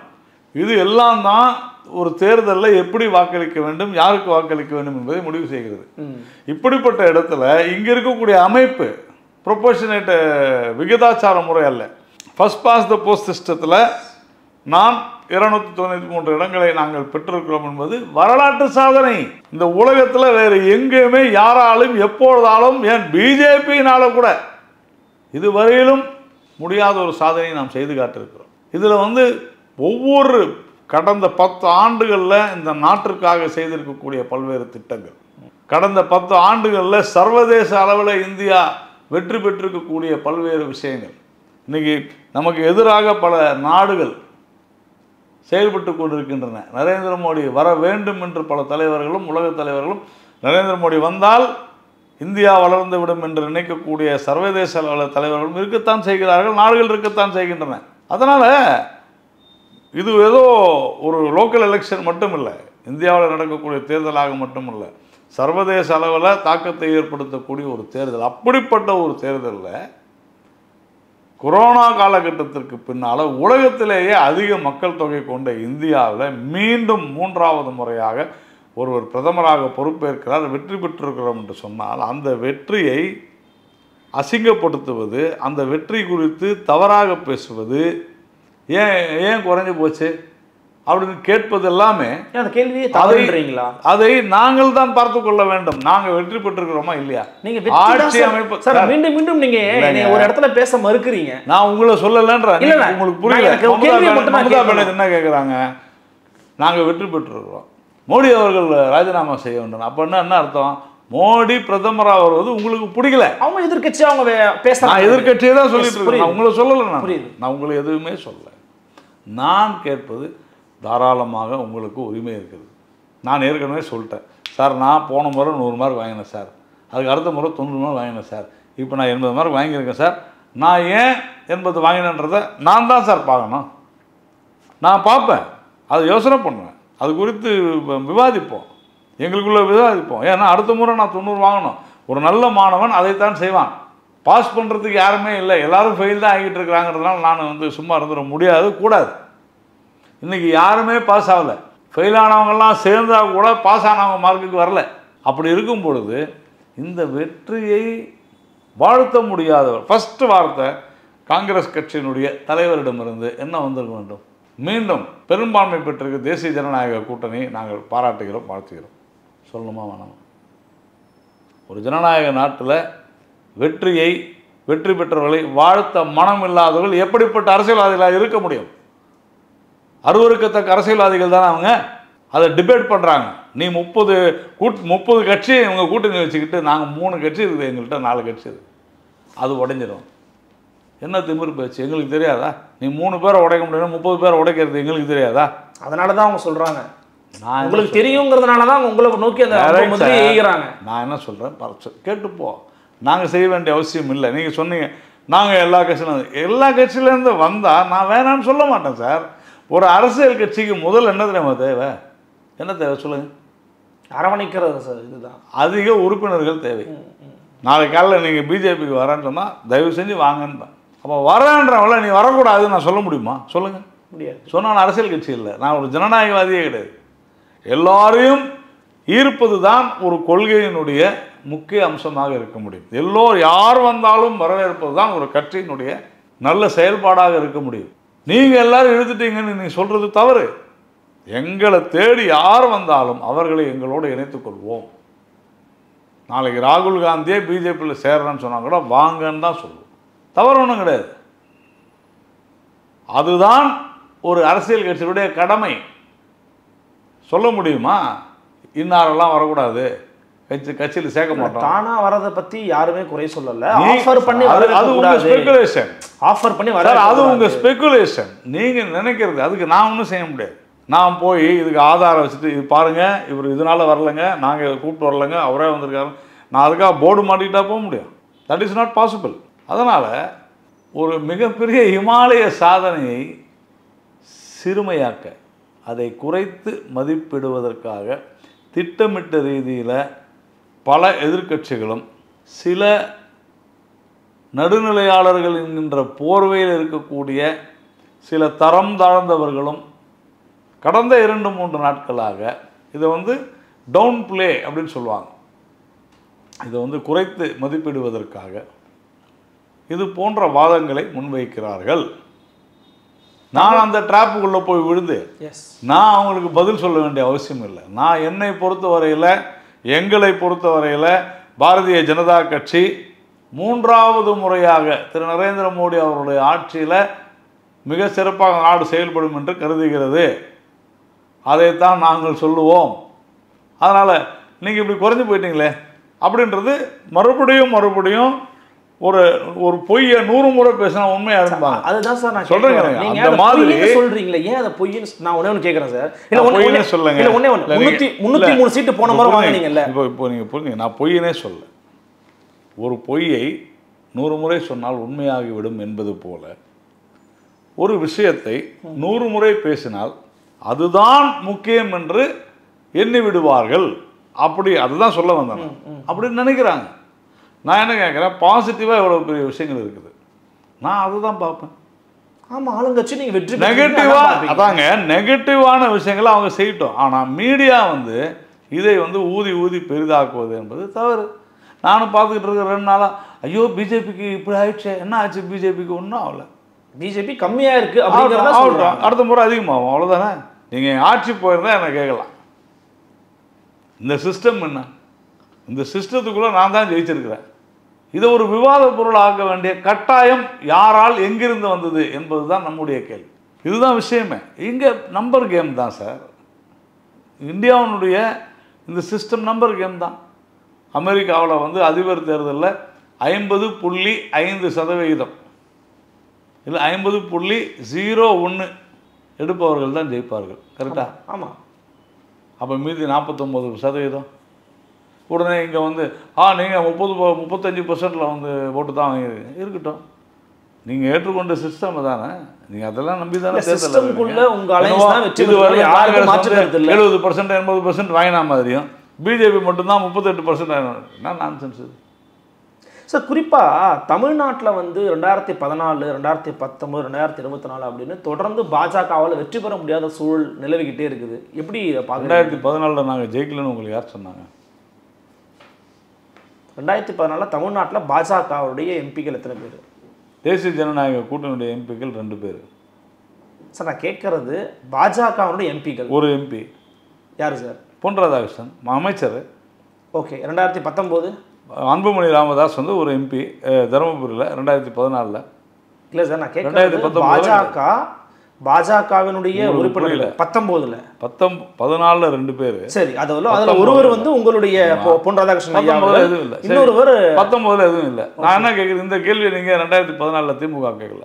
இது எல்லாம் தான் ஒரு தேர்தலில் எப்படி வாக்களிக்க வேண்டும், யாருக்கு வாக்களிக்க வேண்டும் என்பதை முடிவு செய்கிறது. இப்படிப்பட்ட இடத்துல இங்கே இருக்கக்கூடிய அமைப்பு ப்ரொபோர்ஷனேட் விகிதாச்சார முறை அல்ல. ஃபர்ஸ்ட் பாஸ் த போஸ்ட் சிஸ்டத்தில் நான் 293 இடங்களை நாங்கள் பெற்றிருக்கிறோம் என்பது வரலாற்று சாதனை. இந்த உலகத்தில் வேறு எங்கேயுமே யாராலும் எப்பொழுதாலும், ஏன் பிஜேபியினால கூட இதுவரையிலும் முடியாத ஒரு சாதனையை நாம் செய்து காட்டிருக்கிறோம். இதில் ஒவ்வொரு கடந்த 10 ஆண்டுகளில் இந்த நாட்டிற்காக செய்திருக்கக்கூடிய பல்வேறு திட்டங்கள், கடந்த 10 ஆண்டுகளில் சர்வதேச அளவில் இந்தியா வெற்றி பெற்றிருக்கக்கூடிய பல்வேறு விஷயங்கள், இன்றைக்கி நமக்கு எதிராக பல நாடுகள் செயல்பட்டு கொண்டிருக்கின்றன. நரேந்திர மோடி வர வேண்டும் என்று பல தலைவர்களும் உலக தலைவர்களும், நரேந்திர மோடி வந்தால் இந்தியா வளர்ந்து விடும் என்று நினைக்கக்கூடிய சர்வதேச அளவில் தலைவர்களும் இருக்கத்தான் செய்கிறார்கள், நாடுகள் இருக்கத்தான் செய்கின்றன. அதனால் இது ஏதோ ஒரு லோக்கல் எலெக்ஷன் மட்டும் இல்லை, இந்தியாவில் நடக்கக்கூடிய தேர்தலாக மட்டும் இல்லை, சர்வதேச அளவில் தாக்கத்தை ஏற்படுத்தக்கூடிய ஒரு தேர்தல். அப்படிப்பட்ட ஒரு தேர்தலில் கொரோனா காலகட்டத்திற்கு பின்னால் உலகத்திலேயே அதிக மக்கள் தொகை கொண்ட இந்தியாவில் மீண்டும் 3வது முறையாக ஒருவர் பிரதமராக பொறுப்பேற்கிறார், வெற்றி பெற்றிருக்கிறோம் என்று சொன்னால் அந்த வெற்றியை அசிங்கப்படுத்துவது, அந்த வெற்றி குறித்து தவறாக பேசுவது, ஏன் குறைஞ்சு போச்சு அப்படின்னு கேட்பது எல்லாமே அந்த கேள்வியை தவறுன்றீங்களா? அதை நாங்கள் தான் பார்த்து கொள்ள வேண்டும். நாங்கள் வெற்றி பெற்றிருக்கிறோமா இல்லையா? நீங்க ஆட்சி அமைப்பு சார் மீண்டும் மீண்டும் நீங்க ஒரு இடத்துல பேச மறுக்கிறீங்க. நான் உங்களை சொல்லலன்ற உங்களுக்கு புரியல. மமதா பானர்ஜி என்ன கேட்குறாங்க? நாங்கள் வெற்றி பெற்றிருக்கிறோம், மோடி அவர்கள் ராஜினாமா செய்ய வேண்டும். அப்போ என்ன அர்த்தம்? மோடி பிரதமராக வருவது உங்களுக்கு பிடிக்கல. அவங்க எதிர்கட்சி, அவங்க பேசுறாங்க. எதிர்கட்சியை தான் சொல்லிட்டு இருக்கேன், நான் உங்களை சொல்லலை. நான் உங்களை எதுவுமே சொல்லலை. நான் கேட்பது தாராளமாக உங்களுக்கு உரிமை இருக்குது. நான் ஏற்கனவே சொல்லிட்டேன் சார், நான் போன முறை 100 மார்க் வாங்கினேன் சார், அதுக்கு அடுத்த முறை 90 மார்க் வாங்கினேன் சார், இப்போ நான் 80 மார்க் வாங்கியிருக்கேன் சார். நான் ஏன் 80 வாங்கினேன்றதை நான் தான் சார் பார்க்கணும். நான் பார்ப்பேன், அதை யோசனை பண்ணுவேன், அது குறித்து விவாதிப்போம், எங்களுக்குள்ளே விவாதிப்போம். ஏன்னா அடுத்த முறை நான் 90 வாங்கணும். ஒரு நல்ல மாணவன் அதைத்தான் செய்வான். பாஸ் பண்ணுறதுக்கு யாருமே இல்லை, எல்லோரும் ஃபெயில் தான் ஆகிட்டு இருக்கிறாங்கிறதுனால நான் சும்மா இருந்துட முடியாது, கூடாது. இன்றைக்கி யாருமே பாஸ் ஆகலை, ஃபெயில் ஆனவங்கெல்லாம் சேர்ந்தால் கூட பாஸ் ஆனவங்க மார்க்குக்கு வரல. அப்படி இருக்கும் பொழுது இந்த வெற்றியை வாழ்த்த முடியாதவர், ஃபஸ்ட்டு வார்த்தை காங்கிரஸ் கட்சியினுடைய தலைவரிடமிருந்து என்ன வந்திருக்க வேண்டும்? மீண்டும் பெரும்பான்மை பெற்றிருக்க தேசிய ஜனநாயக கூட்டணி நாங்கள் பாராட்டுகிறோம், வாழ்த்துகிறோம். சொல்லணுமா வேணாமா? ஒரு ஜனநாயக நாட்டில் வெற்றி பெற்றவர்களை வாழ்த்த மனம் இல்லாதவர்கள் எப்படிப்பட்ட அரசியல்வாதிகளாக இருக்க முடியும்? அருவருக்கத்தக்க அரசியல்வாதிகள் தானே அவங்க. அதை டிபேட் பண்ணுறாங்க. நீ 30 கட்சி இவங்க கூட்டணி வச்சுக்கிட்டு, நாங்கள் 3 கட்சி இருக்குது, எங்கள்கிட்ட 4 கட்சி இருக்குது, அது உடைஞ்சிடும். என்ன திமிரு பேச்சு? எங்களுக்கு தெரியாதா? நீ 3 பேரை உடைக்க முடியும், 30 பேரை உடைக்கிறது எங்களுக்கு தெரியாதா? அதனால தான் அவங்க சொல்கிறாங்க. நான் உங்களுக்கு தெரியுங்கிறதுனால தான் உங்களை நோக்கி அந்த ஏகிறாங்க. நான் என்ன சொல்கிறேன், கேட்டுப்போ. நாங்கள் செய்ய வேண்டிய அவசியம் இல்லை. நீங்கள் சொன்னீங்க நாங்கள் எல்லா கட்சியிலேருந்து வந்தால் நான் வேணான்னு சொல்ல மாட்டேன் சார். ஒரு அரசியல் கட்சிக்கு முதல் என்ன தெரியுமா தேவை? என்ன தேவை சொல்லுங்கள்? அரவணைக்கிறது சார். இதுதான் அதிக உறுப்பினர்கள் தேவை. நாளைக்கு காலையில் நீங்கள் பிஜேபிக்கு வரேன்னு சொன்னால் தயவு செஞ்சு வாங்கன்னு. அப்போ வரேன்றவங்கள நீ வரக்கூடாதுன்னு நான் சொல்ல முடியுமா? சொல்லுங்கள். முடியாது. சொன்னால் நான் அரசியல் கட்சி இல்லை, நான் ஒரு ஜனநாயகவாதியே கிடையாது. எல்லாரையும் ஈர்ப்பது தான் ஒரு கொள்கையினுடைய முக்கிய அம்சமாக இருக்க முடியும். யார் வந்தாலும் வரவேற்பது தான் ஒரு கட்சியினுடைய நல்ல செயல்பாடாக இருக்க முடியும். நீங்கள் எல்லாரும் இழுத்துட்டீங்கன்னு நீ சொல்கிறது தவறு. எங்களை தேடி யார் வந்தாலும் அவர்களை எங்களோடு இணைத்துக் கொள்வோம். நாளைக்கு ராகுல் காந்தியே பிஜேபியில் சேர்றேன்னு சொன்னால் கூட வாங்கன்னு தான் சொல்லுவோம். தவறு ஒன்றும் கிடையாது. அதுதான் ஒரு அரசியல் கட்சியுடைய கடமை. சொல்ல முடியுமா இன்னாரெல்லாம் வரக்கூடாது, கட்சியில் சேர்க்க மாட்டோம். தானா வரதை பத்தி யாருமே குறை சொல்லல. ஆஃபர் பண்ணி அது உங்க ஸ்பெகுலேஷன். ஆஃபர் பண்ணி வர அது உங்க ஸ்பெகுலேஷன். நீங்க நினைக்கிறது. அதுக்கு நான் ஒன்றும் செய்ய முடியாது. நான் போய் இதுக்கு ஆதாரம் வச்சுட்டு இது பாருங்க, இவர் இதனால வரலைங்க, நாங்கள் கூப்பிட்டு வரலைங்க, அவரே வந்திருக்காரு, நான் அதுக்காக போர்டு மாட்டிக்கிட்டா போக முடியும்? That is not possible. அதனால் ஒரு மிகப்பெரிய இமாலய சாதனையை சிறுமையாக்க, அதை குறைத்து மதிப்பிடுவதற்காக திட்டமிட்ட ரீதியில் பல எதிர்க்கட்சிகளும் சில நடுநிலையாளர்கள் என்கின்ற போர்வையில் இருக்கக்கூடிய சில தரம் தாழ்ந்தவர்களும் கடந்த 2-3 நாட்களாக இதை டவுன் பிளே அப்படின்னு சொல்லுவாங்க, இதை குறைத்து மதிப்பிடுவதற்காக இது போன்ற வாதங்களை முன்வைக்கிறார்கள். நான் அந்த டிராப்புக்குள்ளே போய் விழுந்து நான் அவங்களுக்கு பதில் சொல்ல வேண்டிய அவசியம் இல்லை. நான் என்னை பொறுத்தவரையில், எங்களை பொறுத்தவரையில் பாரதிய ஜனதா கட்சி 3வது முறையாக திரு நரேந்திர மோடி அவருடைய ஆட்சியில் மிக சிறப்பாக நாடு செயல்படும் என்று கருதுகிறது. அதைத்தான் நாங்கள் சொல்லுவோம். அதனால் நீங்கள் இப்படி குறைஞ்சி போயிட்டீங்களே அப்படின்றது மறுபடியும் ஒரு பொய்யை 100 முறை பேசினா உண்மையா இருப்பாங்க. அதுதான் சார் நான் சொல்றேன். அந்த மாதிரி சொல்றீங்களே, ஏன் அதை பொய்ன்னு நான் ஒண்ணே கேட்கறேன் சார். இல்ல பொய்னே சொல்லுங்க. இல்ல ஒண்ணே 303 சீட்டு போன முறை வாங்குனீங்கல்ல. இப்போ நீங்க புரியுங்க, நான் பொய்னே சொல்ல. ஒரு பொய்யை 100 முறை சொன்னால் உண்மையாகிவிடும் என்பது போல ஒரு விஷயத்தை 100 முறை பேசினால் அதுதான் முக்கியம் என்று எண்ணி விடுவார்கள். அதுதான் சொல்ல வந்தாங்க அப்படின்னு நினைக்கிறாங்க. நான் என்ன கேட்குறேன், பாசிட்டிவாக எவ்வளோ பெரிய விஷயங்கள் இருக்குது, நான் அதுதான் பார்ப்பேன். ஆமாம், ஆளுங்கட்சி நீங்கள் வெற்றி நெகட்டிவாக அதாங்க நெகட்டிவான விஷயங்களை அவங்க செய்யட்டும். ஆனால் மீடியா இதை ஊதி பெரிதாக்குவது என்பது தவறு. நானும் பார்த்துக்கிட்டு இருக்கிற 2 நாளாக ஐயோ பிஜேபிக்கு இப்படி ஆயிடுச்சு, என்ன ஆச்சு, பிஜேபிக்கு ஒன்றும் ஆகலை, பிஜேபி கம்மியாக இருக்குது அப்படிங்கிறத அடுத்த முறை அதிகமாகும், அவ்வளோதானே. நீங்கள் ஆட்சி போயிருந்தால் என்ன கேட்கலாம். இந்த சிஸ்டம் என்ன, இந்த சிஸ்டத்துக்குள்ளே நான் தான் ஜெயிச்சிருக்கிறேன். இதை ஒரு விவாத பொருள் ஆக்க வேண்டிய கட்டாயம் யாரால் எங்கிருந்து வந்தது என்பது தான் நம்முடைய கேள்வி. இதுதான் விஷயமே. இங்கே நம்பர் கேம் தான் சார். இந்தியாவினுடைய இந்த சிஸ்டம் நம்பர் கேம் தான். அமெரிக்காவில் அதிபர் தேர்தலில் 50.5% இல்லை 50.01 எடுப்பவர்கள் தான் ஜெயிப்பார்கள். கரெக்டா? ஆமாம். அப்போ மீதி 49%. உடனே இங்கே நீங்கள் 35% ஓட்டு தான் வாங்கிருக்கீங்க. இருக்கட்டும், நீங்கள் ஏற்றுக்கொண்ட சிஸ்டம் தானே, நீங்கள் அதெல்லாம் நம்பி தானே 70% 80% வாங்கினா மாதிரியும் பிஜேபி மட்டும்தான் 38%. என்ன நான்சென்ஸ் இது சார்? குறிப்பாக தமிழ்நாட்டில் 2014, 2019, 2024 அப்படின்னு தொடர்ந்து பாஜகவால் வெற்றி பெற முடியாத சூழல் நிலவிக்கிட்டே இருக்குது. எப்படி 2014 நாங்கள் ஜெயிக்கலன்னு உங்களுக்கு யார் சொன்னாங்க? 2014 தமிழ்நாட்டில் பாஜகவுடைய எம்பிக்கள் எத்தனை பேர்? தேசிய ஜனநாயக கூட்டணியுடைய எம்பிக்கள் 2 பேர். சார் நான் கேட்கறது பாஜகவுடைய எம்பிக்கள். ஒரு எம்பி யார் சார்? பொன் ராதாகிருஷ்ணன் அமைச்சர். ஓகே. 2019 அன்புமணி ராமதாஸ் ஒரு எம்பி தருமபுரியில் 2014. இல்லை சார், நான் கேட்கறது பாஜகவினுடைய உறுப்பினர்கள் 19ல் 14 2 பேர். சரி, அதில் ஒருவர் உங்களுடைய பொன் ராதாகிருஷ்ணன், இன்னொருவர் 19ல் எதுவும் இல்லை. நான் என்ன கேட்குறேன், இந்த கேள்வி நீங்கள் 2014 திமுக கேட்கல.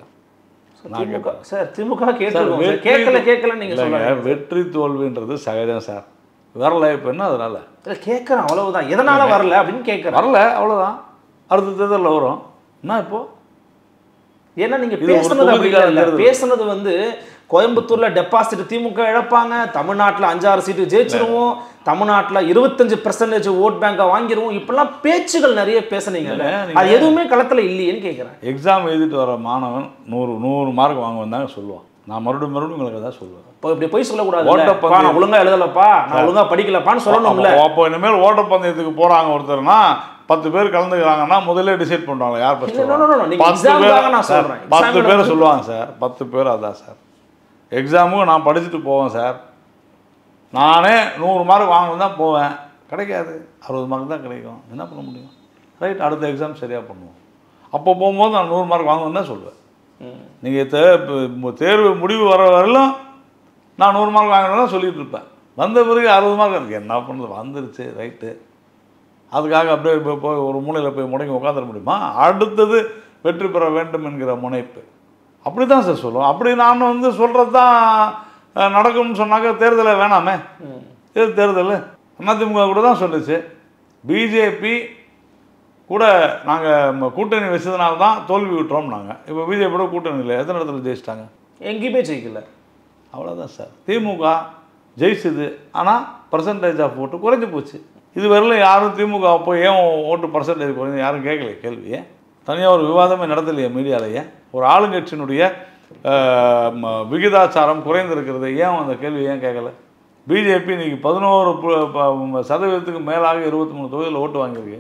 சார் திமுக கேட்கல நீங்கள் சொல்லுங்க. வெற்றி தோல்வின்றது சகஜம் சார். வரல இப்போ என்ன, அதனால கேட்குறேன், அவ்வளவுதான். எதனால வரல அப்படின்னு கேட்குறேன். வரல, அவ்வளோதான். அடுத்த தேர்தலில் வரும். என்ன இப்போ? ஏன்னா நீங்க பேசுனது அப்படி இல்லை. பேசுனது கோயம்புத்தூர்ல டெபாசிட் திமுக இழப்பாங்க, தமிழ்நாட்டில் 5-6 சீட்டு ஜெயிச்சிருவோம், தமிழ்நாட்டில் 25% ஓட் பேங்கை வாங்கிடுவோம், இப்பெல்லாம் பேச்சுகள் நிறைய பேசுனீங்க. அது எதுவுமே களத்தில் இல்லையேன்னு கேட்குறேன். எக்ஸாம் எழுதிட்டு வர மாணவன் 100 மார்க் வாங்குவேன் தாங்க சொல்லுவான். நான் மறுபடியும் உங்களுக்கு தான் சொல்லுவேன். இப்போ இப்படி போய் சொல்லக்கூடாது. நான் ஒழுங்கா எழுதலப்பா, நான் ஒழுங்கா படிக்கலப்பான்னு சொல்லணும்ல. அப்போ இனிமேல் ஓட்டப்பந்தயத்துக்கு போறாங்க ஒருத்தர்னா 10 பேர் கலந்துக்கிறாங்கன்னா முதல்ல டிசைட் பண்ணுவாங்க யார் ஃபர்ஸ்ட். 10 பேர் சொல்லுவாங்க சார். 10 பேர் அதான் சார். எக்ஸாமுக்கு நான் படிச்சுட்டு போவேன் சார். நானே 100 மார்க் வாங்கணும் தான் போவேன். கிடைக்காது, 60 மார்க் தான் கிடைக்கும். என்ன பண்ண முடியும்? ரைட், அடுத்த எக்ஸாம் சரியாக பண்ணுவோம். அப்போ போகும்போது நான் 100 மார்க் வாங்கணும்னு தான் சொல்லுவேன். நீங்கள் தேர்வு முடிவு வர வரலாம் நான் 100 மார்க் வாங்கணும்னா சொல்லிட்டு இருப்பேன். வந்த பிறகு 60 மார்க் எனக்கு என்ன பண்ணுறது, வந்துருச்சு ரைட்டு, அதுக்காக அப்படியே போய் ஒரு மூலையில் போய் முடங்கி உட்காந்துட முடியுமா? அடுத்தது வெற்றி பெற வேண்டும் என்கிற முனைப்பு அப்படி தான் சார் சொல்லுவோம். அப்படி நான் வந்து சொல்கிறது தான் நடக்கும்னு சொன்னாக்க தேர்தலை வேணாமே. தேர்தல் அதிமுக கூட தான் சொல்லுச்சு. பிஜேபி கூட நாங்கள் கூட்டணி வச்சதுனால தான் தோல்வி விட்டுறோம். நாங்கள் இப்போ பிஜேபியோட கூட்டணியில் எத்தனை இடத்துல ஜெயிச்சிட்டாங்க? எங்கேயுமே ஜெயிக்கல. அவ்வளோதான் சார். திமுக ஜெயிச்சுது, ஆனால் பர்சன்டேஜ் ஆஃப் ஓட்டு குறைஞ்சி போச்சு. இது வரல யாரும் திமுக போய் ஏன் ஓட்டு பர்சன்டேஜ் குறைஞ்சி யாரும் கேட்கல கேள்வியே. தனியாக ஒரு விவாதமே நடத்தலையே மீடியாலேயே. ஒரு ஆளுங்கட்சியினுடைய விகிதாச்சாரம் குறைந்திருக்கிறது, ஏன் அந்த கேள்வி ஏன் கேட்கல? பிஜேபி இன்னைக்கு 11% மேலாக 23 தொகுதியில் ஓட்டு வாங்கியிருக்கு.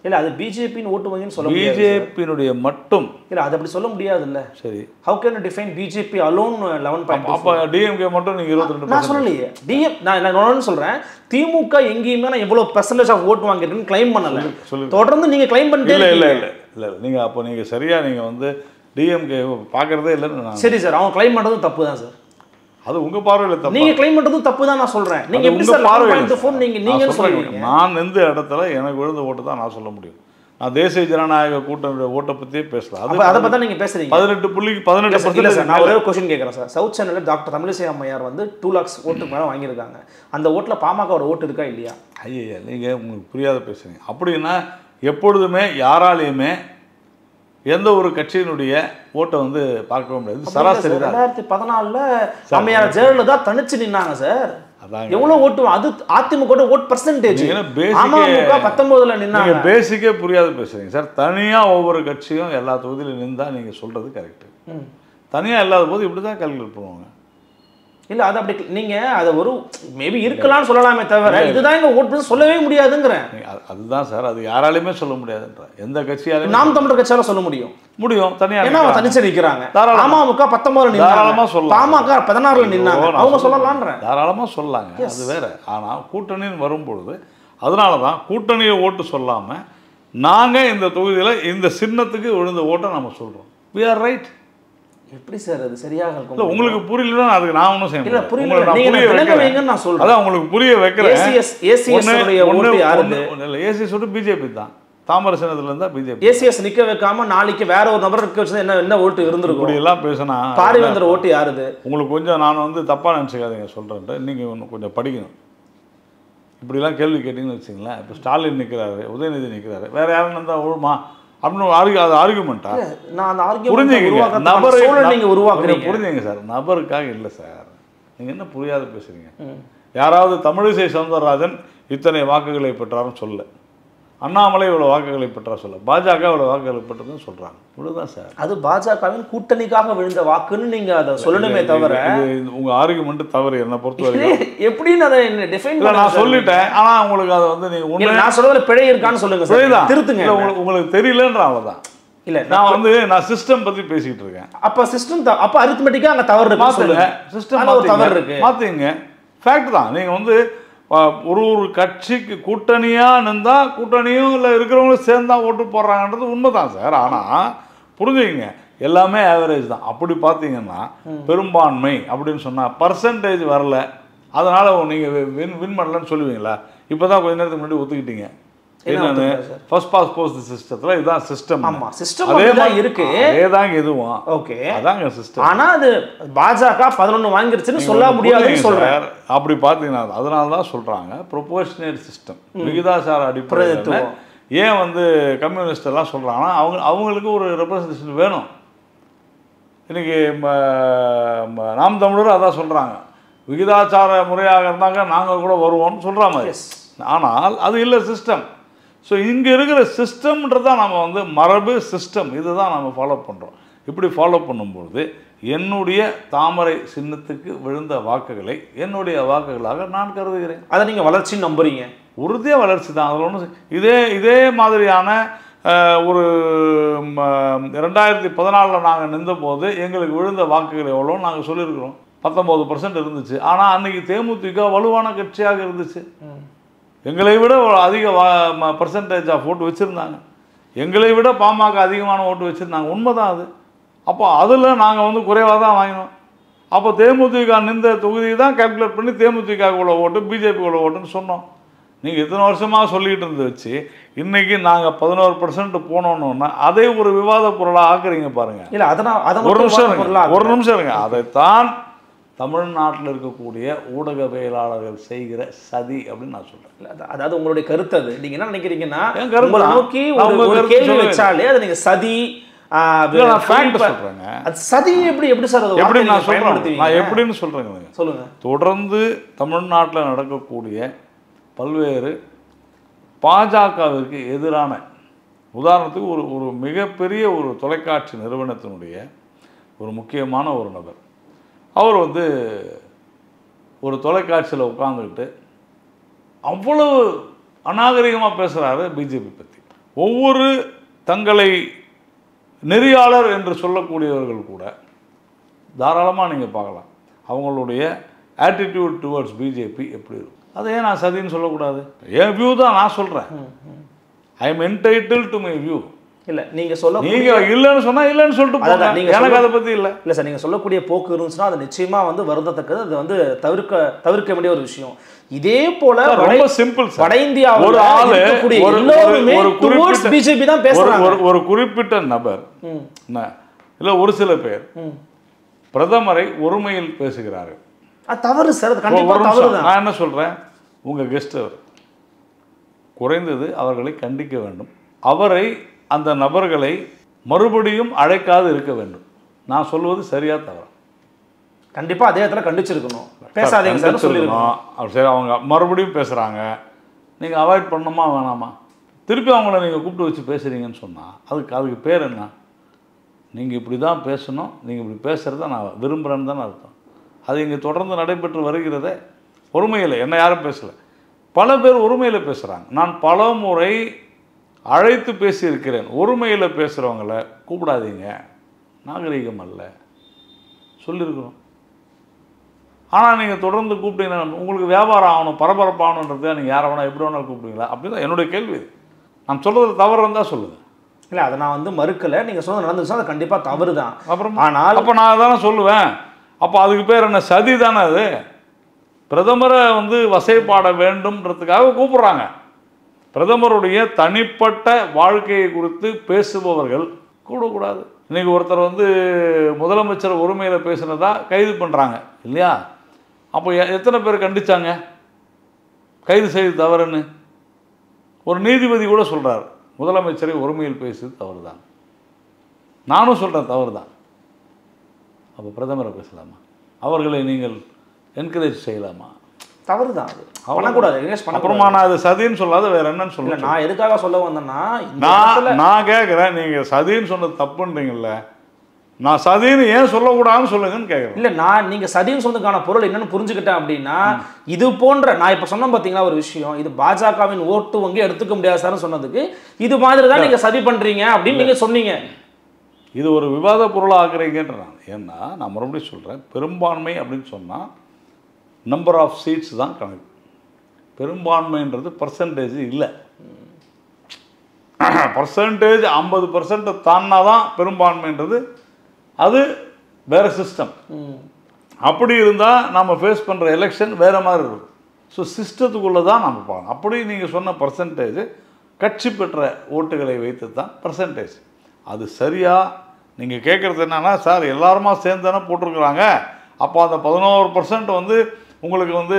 இல்லை அது பிஜேபின்னு ஓட்டு வாங்கின்னு சொல்ல முடியாது. பிஜேபியினுடைய மட்டும் இல்லை அது அப்படி சொல்ல முடியாது. இல்லை சரி, how can define BJP alone 11.2? அப்போ டிஎம்கே மட்டும் நீங்கள் 22. நான் சொல்லலையே நான் சொல்கிறேன். திமுக எங்கேயுமே நான் எவ்வளோ பெர்சன்டேஜ் ஆஃப் ஓட்டு வாங்கிருக்குன்னு கிளைம் பண்ணலை. தொடர்ந்து நீங்கள் கிளைம் பண்ணிட்டே இல்லை இல்லை இல்லை இல்லை நீங்கள் அப்போ நீங்கள் சரியாக நீங்கள் வந்து டிஎம்கே பார்க்குறதே இல்லைன்னு. சரி சார், அவங்க கிளைம் பண்ணுறதும் தப்பு தான் சார். அது உங்கள் பார்வையில் தப்பு. நீங்கள் கிளைம் பண்ணுறதும் தப்பு தான் நான் சொல்கிறேன். நீங்கள் எப்படி சார் நீங்கள் சொல்கிறீங்க? நான் எந்த இடத்துல எனக்கு விழுந்த ஓட்டு தான் நான் சொல்ல முடியும். நான் தேசிய ஜனநாயக கூட்டணியோட ஓட்டை பற்றியே பேசலாம். அதை பற்றி நீங்கள் பேசுகிறீங்க. 18% நான் ஒரே ஒரு கொஸ்டின் கேட்குறேன் சார். சவுத் சென்னையில் டாக்டர் தமிழிசை அம்மையார் வந்து 2 lakhs ஓட்டுக்கு மேலே வாங்கியிருக்காங்க. அந்த ஓட்டில் பாமகவோட ஓட்டு இருக்கா இல்லையா? ஐயா நீங்கள் உங்களுக்கு புரியாத பேசுகிறீங்க. அப்படின்னா எப்பொழுதுமே யாராலையுமே எந்த ஒரு கட்சியினுடைய ஓட்டை வந்து பார்க்கவே முடியாது. சராசரி 2014 அம்மையார் ஜெயலலிதா தனிச்சு நின்னாங்க சார். எவ்வளவு ஓட்டு? அது அதிமுக ஓட் பர்சன்டேஜ். அமமுக 19ல நின்னாங்க. நீங்க பேசிக்கே புரியாது பேசுறீங்க சார். தனியா ஒவ்வொரு கட்சியும் எல்லா தொகுதியிலும் நின்றா நீங்க சொல்றது கரெக்ட். தனியா இல்லாத போது இப்படிதான் கால்குலேட் பண்ணுவாங்க. இல்ல அது அப்படி நீங்க அதை ஒரு மேபி இருக்கலாம்னு சொல்லலாமே தவிர இதுதான் எங்க ஓட் சொல்லவே முடியாதுங்கிறேன். அதுதான் சார், அது யாராலையுமே சொல்ல முடியாதுன்ற. எந்த கட்சியாலும் நாம் தமிழர் கட்சியால சொல்ல முடியும் தனியா. ஏன்னா அவங்க தனிச்சு நிக்கிறாங்க. அமமுக 19 தாராளமா சொல்லலாம். பாமக 16ல நின்னாங்க. அவங்க சொல்லலாம்ன்ற. தாராளமா சொல்லலாங்க, அது வேற. ஆனா கூட்டணின்னு வரும்பொழுது அதனாலதான் கூட்டணியை ஓட்டு சொல்லாம நாங்க இந்த தொகுதியில இந்த சின்னத்துக்கு விழுந்த ஓட்டை நம்ம சொல்றோம். we are right. எப்படி சார் அது சரியாக இருக்கும்? இல்ல உங்களுக்கு புரியலன்னா அதுக்கு நான் ஒன்றும் செய்ய முடியாது. புரியல, நீங்க விளங்க வைங்கன்னு நான் சொல்றேன். அதான் உங்களுக்கு புரிய வைக்கிறேன். ஏசிஎஸ் உடைய ஓட்டு யாருது? இல்ல ஏசிஎஸ் ஓட்டு பிஜேபி தான். தாமரை சின்னத்துல இருந்தா பிஜேபி. ஏசிஎஸ் நிக்க வைக்காம நாளைக்கு வேற ஒரு நபர் நிக்க வச்சா என்ன ஓட்டு இருந்திருக்கும்? இப்படி எல்லாம் பேசினா பாரிவேந்தர் ஓட்டு யாருது? உங்களுக்கு கொஞ்சம் நான் வந்து தப்பா நினைச்சுக்காதீங்க சொல்றேன். நீங்க கொஞ்சம் படிக்கணும். இப்படிலாம் கேள்வி கேட்டீங்கன்னு வச்சுங்களேன். இப்போ ஸ்டாலின் நிற்கிறாரு, உதயநிதி நிற்கிறாரு, வேற யாரும் இருந்தால் ஓடுமா அப்படின்னு அது ஆர்குமெண்ட்டா? நான் அந்த ஆர்குமெண்ட் புரிஞ்சுங்க. நபரை நீங்கள் உருவாக்குறீங்க. புரிஞ்சுங்க சார், நபருக்காக இல்லை சார். நீங்கள் என்ன புரியாத பேசுகிறீங்க? யாராவது தமிழிசை சவுந்தரராஜன் இத்தனை வாக்குகளை பெற்றாருன்னு சொல்ல, அண்ணாமலை இவ்வளோ வாக்குகளை பெற்றா சொல்ல, பாஜக இவ்வளோ வாக்குகளை பெற்றதுன்னு சொல்கிறாங்க. இவ்வளோதான் சார். அது பாஜகவின் கூட்டணிக்காக விழுந்த வாக்குன்னு நீங்கள் அதை சொல்லணுமே தவிர உங்கள் ஆர்குமெண்ட் தவறு என்னை பொறுத்தவரைக்கும். எப்படின்னு அதை டிஃபைன் பண்ண நான் சொல்லிட்டேன். ஆனால் உங்களுக்கு அதை வந்து நீங்கள் நான் சொல்றதுல பிழை இருக்கான்னு சொல்லுங்க சார், திருத்துங்க. உங்களுக்கு தெரியலன்ற அவ்வளோதான். இல்லை நான் சிஸ்டம் பற்றி பேசிக்கிட்டு இருக்கேன். அப்போ சிஸ்டம் அப்போ அரித்மெட்டிக்காக அங்கே தவறு இருக்கு சொல்லுங்க. சிஸ்டம் தவறு இருக்கு, மாற்றுங்க. ஃபேக்ட் தான். நீங்கள் வந்து ஒரு கட்சிக்கு கூட்டணியாக நின்றால் கூட்டணியும் இல்லை இருக்கிறவங்களும் சேர்ந்தா ஓட்டு போடுறாங்கன்றது உண்மை தான் சார். ஆனால் புரிஞ்சுக்கிங்க, எல்லாமே ஆவரேஜ் தான். அப்படி பார்த்தீங்கன்னா பெரும்பான்மை அப்படின்னு சொன்னால் பர்சன்டேஜ் வரல, அதனால் நீங்கள் வின் பண்ணலன்னு சொல்லுவீங்களா? இப்போ தான் கொஞ்ச நேரத்துக்கு முன்னாடி ஒத்துக்கிட்டீங்க. என்னன்னு ஃபர்ஸ்ட் பாஸ் போஸ்ட் சிஸ்டத்துல இதுதான் சிஸ்டம். ஆமா சிஸ்டம் அதே தான் இருக்கு. அதேதாங்க இதுவும். ஓகே அதாங்க சிஸ்டம். ஆனா அது பாஜக 11 வாங்கிருச்சுன்னு சொல்ல முடியாதுன்னு சொல்றாரு. அப்படி பாத்தீங்கன்னா அதனால தான் சொல்றாங்க ப்ரொபோர்ஷனேட் சிஸ்டம், விகிதாசார அடிப்படையில். ஏன் வந்து கம்யூனிஸ்ட் எல்லாம் சொல்றாங்கன்னா அவங்களுக்கு ஒரு ரெப்ரசன்டேஷன் வேணும். இன்னைக்கு நாம் தமிழரும் அதான் சொல்றாங்க, விகிதாச்சார முறையாக இருந்தாங்க நாங்கள் கூட வருவோம்னு சொல்ற மாதிரி. ஆனால் அது இல்லை சிஸ்டம். ஸோ இங்கே இருக்கிற சிஸ்டம்ன்றதான் நம்ம வந்து மரபு சிஸ்டம், இதுதான் நம்ம ஃபாலோ பண்ணுறோம். இப்படி ஃபாலோ பண்ணும்பொழுது என்னுடைய தாமரை சின்னத்துக்கு விழுந்த வாக்குகளை என்னுடைய வாக்குகளாக நான் கருதுகிறேன். அதை நீங்கள் வளர்ச்சி நம்புறீங்க? உறுதியாக வளர்ச்சி தான். அதில் ஒன்று இதே மாதிரியான ஒரு 2014 நாங்கள் நின்றபோது எங்களுக்கு விழுந்த வாக்குகள் எவ்வளோ நாங்கள் சொல்லியிருக்கிறோம். 19% இருந்துச்சு. ஆனால் அன்றைக்கி தேமுதிக வலுவான கட்சியாக இருந்துச்சு. எங்களை விட அதிக பர்சன்டேஜ் ஆஃப் ஓட்டு வச்சுருந்தாங்க. எங்களை விட பாமக அதிகமான ஓட்டு வச்சுருந்தாங்க. உண்மைதான் அது. அப்போ அதில் நாங்கள் வந்து குறைவாக தான் வாங்கினோம். அப்போ தேமுதிக நின்ற தொகுதியை தான் கால்குலேட் பண்ணி தேமுதிக உள்ள ஓட்டு பிஜேபி உள்ள ஓட்டுன்னு சொன்னோம். நீங்கள் இத்தனை வருஷமாக சொல்லிகிட்டு இருந்து வச்சு இன்றைக்கி நாங்கள் 11% போனோன்னா அதை ஒரு விவாத பொருளாக ஆக்குறீங்க பாருங்கள். இல்லை அதனால் ஒரு நிமிஷம் இருங்க. அதைத்தான் தமிழ்நாட்டில் இருக்கக்கூடிய ஊடகவியலாளர்கள் செய்கிற சதி அப்படின்னு நான் சொல்கிறேன். அதாவது உங்களுடைய கருத்து அது. நீங்கள் என்ன நினைக்கிறீங்கன்னா உங்களை நோக்கி ஒரு கேள்வி வச்சாலே அதை நீங்கள் சதி சொல்றேங்க. அது சதி எப்படி சார் எப்படி நான் சொல்றேன், நான் எப்படின்னு சொல்றேங்க. சொல்லுங்க. தொடர்ந்து தமிழ்நாட்டில் நடக்கக்கூடிய பல்வேறு பாஜகவிற்கு எதிரான, உதாரணத்துக்கு ஒரு மிகப்பெரிய ஒரு தொலைக்காட்சி நிறுவனத்தினுடைய ஒரு முக்கியமான ஒரு நபர், அவர் வந்து ஒரு தொலைக்காட்சியில் உட்கார்ந்துக்கிட்டு அவ்வளவு அநாகரிகமாக பேசுகிறாரு பிஜேபி பற்றி. ஒவ்வொரு தங்களை நெறியாளர் என்று சொல்லக்கூடியவர்கள் கூட தாராளமாக நீங்கள் பார்க்கலாம் அவங்களுடைய ஆட்டிடியூட் டுவர்ட்ஸ் பிஜேபி எப்படி இருக்கும். அதை ஏன் நான் சதின்னு சொல்லக்கூடாது? என் வியூ தான் நான் சொல்கிறேன். I am entitle to my view. இல்லை நீங்கள் சொல்ல நீங்கள் இல்லைன்னு சொன்னால் இல்லைன்னு சொல்லிட்டு போங்க. எனக்கு அதை பற்றி இல்லை சார். நீங்கள் சொல்லக்கூடிய போக்கு இருந்துச்சுன்னா அது நிச்சயமாக வந்து வருந்தத்தக்கது. அது வந்து தவிர்க்க வேண்டிய ஒரு விஷயம். இதே போல ரொம்ப சிம்பிள். வட இந்தியாவில் ஒரு ஆளு பிஜேபி தான் பேசுறாங்க. ஒரு குறிப்பிட்ட நபர் இல்லை ஒரு சில பேர் பிரதமரை ஒருமையில் பேசுகிறார்கள். அது தவறு சார். அது கண்டிப்பாக தவறு தான். நான் என்ன சொல்கிறேன், உங்கள் கெஸ்ட் அவர் குறைந்தது அவர்களை கண்டிக்க வேண்டும். அவரை அந்த நபர்களை மறுபடியும் அழைக்காது இருக்க வேண்டும். நான் சொல்வது சரியா தவறா? கண்டிப்பாக அதே இடத்துல கண்டிச்சிருக்கணும். பேசாதீங்க சார் சொல்லிருக்கணும். அப்படி சரி, அவங்க மறுபடியும் பேசுகிறாங்க, நீங்கள் அவாய்ட் பண்ணணுமா வேணாமா? திருப்பி அவங்கள நீங்கள் கூப்பிட்டு வச்சு பேசுகிறீங்கன்னு சொன்னால் அதுக்கு பேர் என்ன? நீங்கள் இப்படி தான் பேசணும், நீங்கள் இப்படி பேசுகிறத நான் விரும்புகிறேன்னு தானே அர்த்தம். அது இங்கே தொடர்ந்து நடைபெற்று வருகிறதே. ஒருமையில் என்ன யாரும் பேசலை, பல பேர் ஒருமையில் பேசுகிறாங்க. நான் பல முறை அழைத்து பேசியிருக்கிறேன். ஒருமையில் பேசுகிறவங்கள கூப்பிடாதீங்க, நாகரிகம் அல்ல சொல்லியிருக்கிறோம். ஆனால் நீங்கள் தொடர்ந்து கூப்பிட்டீங்கன்னா உங்களுக்கு வியாபாரம் ஆகணும், பரபரப்பாகணுன்றதை நீங்கள் யாரை வேணால் எப்படி வேணாலும் கூப்பிடுவீங்களா? அப்படி தான் என்னுடைய கேள்வி. நான் சொல்கிறது தவறு இருந்தால் சொல்லுங்கள். இல்லை, அதை நான் வந்து மறுக்கலை. நீங்கள் சொன்னது நடந்துச்சுன்னா அது கண்டிப்பாக தவறு தான். அப்புறம் ஆனால் அப்போ நான் தானே சொல்லுவேன். அப்போ அதுக்கு பேர் என்ன? சதி தானே அது. பிரதமரை வந்து வசைப்பாட வேண்டும்ன்றதுக்காக கூப்பிட்றாங்க. பிரதமருடைய தனிப்பட்ட வாழ்க்கையை குறித்து பேசுபவர்கள் கூடக்கூடாது. இன்றைக்கி ஒருத்தர் வந்து முதலமைச்சர் ஒருமையில் பேசினதா கைது பண்ணுறாங்க இல்லையா? அப்போ எத்தனை பேர் கண்டிச்சாங்க கைது செய்து தவறுன்னு? ஒரு நீதிபதி கூட சொல்கிறார் முதலமைச்சரை ஒருமையில் பேசுவது தவறு தான். நானும் சொல்கிறேன் தவறு தான். அப்போ பிரதமரை பேசலாமா? அவர்களை நீங்கள் என்கரேஜ் செய்யலாமா? தவறு தான். அது பண்ணக்கூடாது. அப்புறமா நான் அது சதின்னு சொல்லாத வேற என்னன்னு சொல்ல. நான் எதுக்காக சொல்ல வந்தேன்னா, நான் கேட்குறேன், நீங்கள் சதின்னு சொன்னது தப்புன்றீங்கல்ல, நான் சதின்னு ஏன் சொல்லக்கூடாதுன்னு சொல்லுங்கன்னு கேட்குறேன். இல்லை, நீங்கள் சதின்னு சொன்னதுக்கான பொருள் என்னன்னு புரிஞ்சுக்கிட்டேன் அப்படின்னா, இது போன்ற நான் இப்போ சொன்னேன் பார்த்தீங்களா ஒரு விஷயம், இது பாஜகவின் ஓட்டு வங்கி எடுத்துக்க முடியாது சார்னு சொன்னதுக்கு இது மாதிரி தான் நீங்கள் சதி பண்ணுறீங்க அப்படின்னு நீங்கள் சொன்னீங்க. இது ஒரு விவாத பொருளாக ஆக்குறீங்கன்றான். ஏன்னா நான் மறுபடியும் சொல்கிறேன், பெரும்பான்மை அப்படின்னு சொன்னால் நம்பர் ஆஃப் சீட்ஸ் தான் கணக்கு. பெரும்பான்மைன்றது பர்சன்டேஜ் இல்லை. பர்சன்டேஜ் 50% தான்னா தான் பெரும்பான்மைன்றது. அது வேறு சிஸ்டம். அப்படி இருந்தால் நம்ம ஃபேஸ் பண்ணுற எலெக்ஷன் வேறு மாதிரி இருக்கும். ஸோ சிஸ்டத்துக்குள்ளே தான் நம்ம பார்க்கணும். அப்படி நீங்கள் சொன்ன பர்சன்டேஜ் கட்சி பெற்ற ஓட்டுகளை வைத்து தான் பர்சன்டேஜ். அது சரியாக நீங்கள் கேட்குறது என்னன்னா, சார் எல்லாருமா சேர்ந்து தானே போட்டிருக்கிறாங்க, அப்போ அந்த 11% வந்து உங்களுக்கு வந்து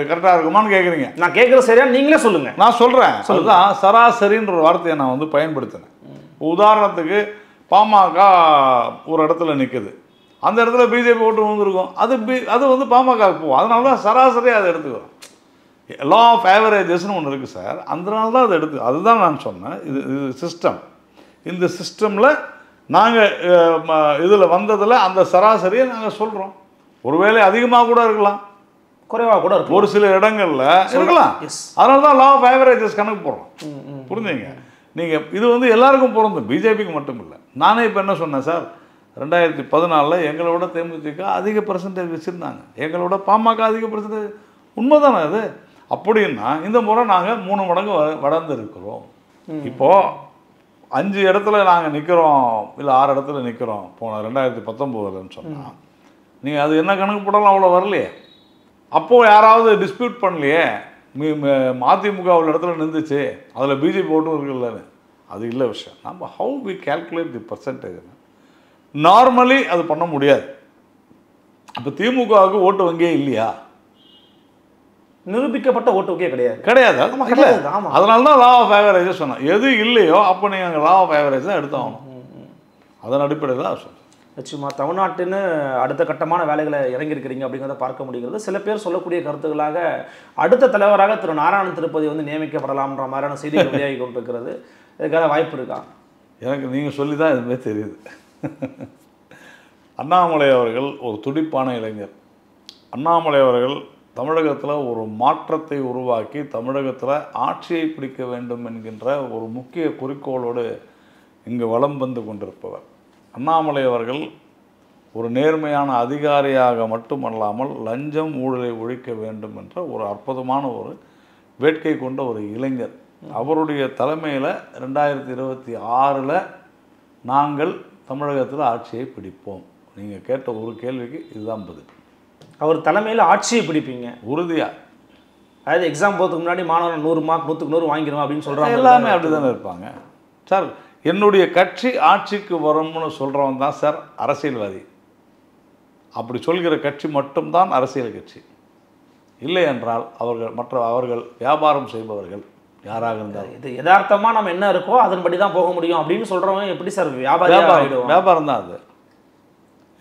கரெக்டாக இருக்குமான்னு கேட்குறீங்க. நான் கேட்குறது சரியா நீங்களே சொல்லுங்கள். நான் சொல்கிறேன். அதுதான் சராசரின்ற ஒரு வார்த்தையை நான் வந்து பயன்படுத்தினேன். உதாரணத்துக்கு பாமக ஒரு இடத்துல நிற்குது, அந்த இடத்துல பிஜேபி ஓட்டு வந்துருக்கும், அது வந்து பாமகவுக்கு போகும். அதனால தான் சராசரியாக அதை எடுத்துக்கிறோம். லா ஆஃப் ஆவரேஜஸ்னு ஒன்று இருக்குது சார், அதனால தான் அதை அதுதான் நான் சொன்னேன். இது சிஸ்டம். இந்த சிஸ்டமில் நாங்கள் இதில் வந்ததில் அந்த சராசரியை நாங்கள் சொல்கிறோம். ஒருவேளை அதிகமாக கூட இருக்கலாம், குறைவாக கூட இருக்கும், ஒரு சில இடங்களில் இருக்கலாம். அதனால தான் லா ஆஃப் ஆவரேஜஸ் கணக்கு போடுறோம். புரிஞ்சுங்க நீங்கள்? இது வந்து எல்லாருக்கும் பொருந்தும், பிஜேபிக்கு மட்டும் இல்லை. நானே இப்போ என்ன சொன்னேன் சார், 2014 எங்களோட தேமுதிக அதிக பர்சன்டேஜ் வச்சுருந்தாங்க, எங்களோட பாமக அதிக பர்சன்டேஜ். உண்மைதானே அது? அப்படின்னா இந்த முறை நாங்கள் 3 மடங்கு வளர்ந்துருக்கிறோம். இப்போது 5 இடத்துல நாங்கள் நிற்கிறோம், இல்லை 6 இடத்துல நிற்கிறோம் போன 2019ன்னு சொன்னால், நீங்கள் அது என்ன கணக்கு போட்டாலும் அவ்வளோ வரலையே. அப்போது யாராவது டிஸ்பியூட் பண்ணலையே, மதிமுக அவ்வளோ இடத்துல நின்றுச்சு, அதில் பிஜேபி ஓட்டும் இருக்குல்லன்னு. அது இல்லை விஷயம். நம்ம how we calculate the percentage. Normally அது பண்ண முடியாது. இப்போ திமுகவுக்கு ஓட்டு வங்கியே இல்லையா? நிரூபிக்கப்பட்ட ஓட்டு வங்கியே கிடையாது. கிடையாது. ஆமாம். அதனால தான் லா ஆஃப் ஆவரேஜ் சொன்னேன். எது இல்லையோ அப்போ நீங்கள் அங்கே லா ஆஃப் ஆவரேஜ் தான் எடுத்தாகணும். அதன் அடிப்படையில் தான் சொன்னேன். நிச்சயமாக தமிழ்நாட்டின்னு அடுத்த கட்டமான வேலைகளை இறங்கியிருக்கிறீங்க அப்படிங்கிறத பார்க்க முடிகிறது. சில பேர் சொல்லக்கூடிய கருத்துக்களாக அடுத்த தலைவராக திரு நாராயண திருப்பதி வந்து நியமிக்கப்படலாம்ன்ற மாதிரியான செய்திகள் வெளியாகி கொண்டிருக்கிறது. இதுக்காக வாய்ப்பு இருக்கா? எனக்கு நீங்கள் சொல்லி தான் இதுமாதிரி தெரியுது. அண்ணாமலை அவர்கள் ஒரு துடிப்பான இளைஞர். அண்ணாமலை அவர்கள் தமிழகத்தில் ஒரு மாற்றத்தை உருவாக்கி தமிழகத்தில் ஆட்சியை பிடிக்க வேண்டும் என்கின்ற ஒரு முக்கிய குறிக்கோளோடு இங்கு வலம் வந்து கொண்டிருப்பவர். அண்ணாமலை அவர்கள் ஒரு நேர்மையான அதிகாரியாக மட்டுமல்லாமல் லஞ்சம் ஊழலை ஒழிக்க வேண்டும் என்ற ஒரு அற்புதமான ஒரு வேட்கை கொண்ட ஒரு இளைஞர். அவருடைய தலைமையில் 2026 நாங்கள் தமிழகத்தில் ஆட்சியை பிடிப்போம். நீங்கள் கேட்ட ஒரு கேள்விக்கு இதுதான் பதில். அவர் தலைமையில் ஆட்சியை பிடிப்பீங்க உறுதியாக? அதாவது எக்ஸாம் போகிறதுக்கு முன்னாடி மாணவன் 100 மார்க் 100க்கு 100 வாங்கிடுவோம் அப்படின்னு சொல்கிறாங்க. எல்லாமே அப்படி தானே இருப்பாங்க சார். என்னுடைய கட்சி ஆட்சிக்கு வரும்னு சொல்கிறவன் தான் சார் அரசியல்வாதி. அப்படி சொல்கிற கட்சி மட்டும்தான் அரசியல் கட்சி. இல்லை என்றால் அவர்கள் வியாபாரம் செய்பவர்கள் யாராக இருந்தாலும். இது யதார்த்தமாக நம்ம என்ன இருக்கோ அதன்படி தான் போக முடியும் அப்படின்னு சொல்கிறவங்க எப்படி சார் வியாபாரம் தான் அது.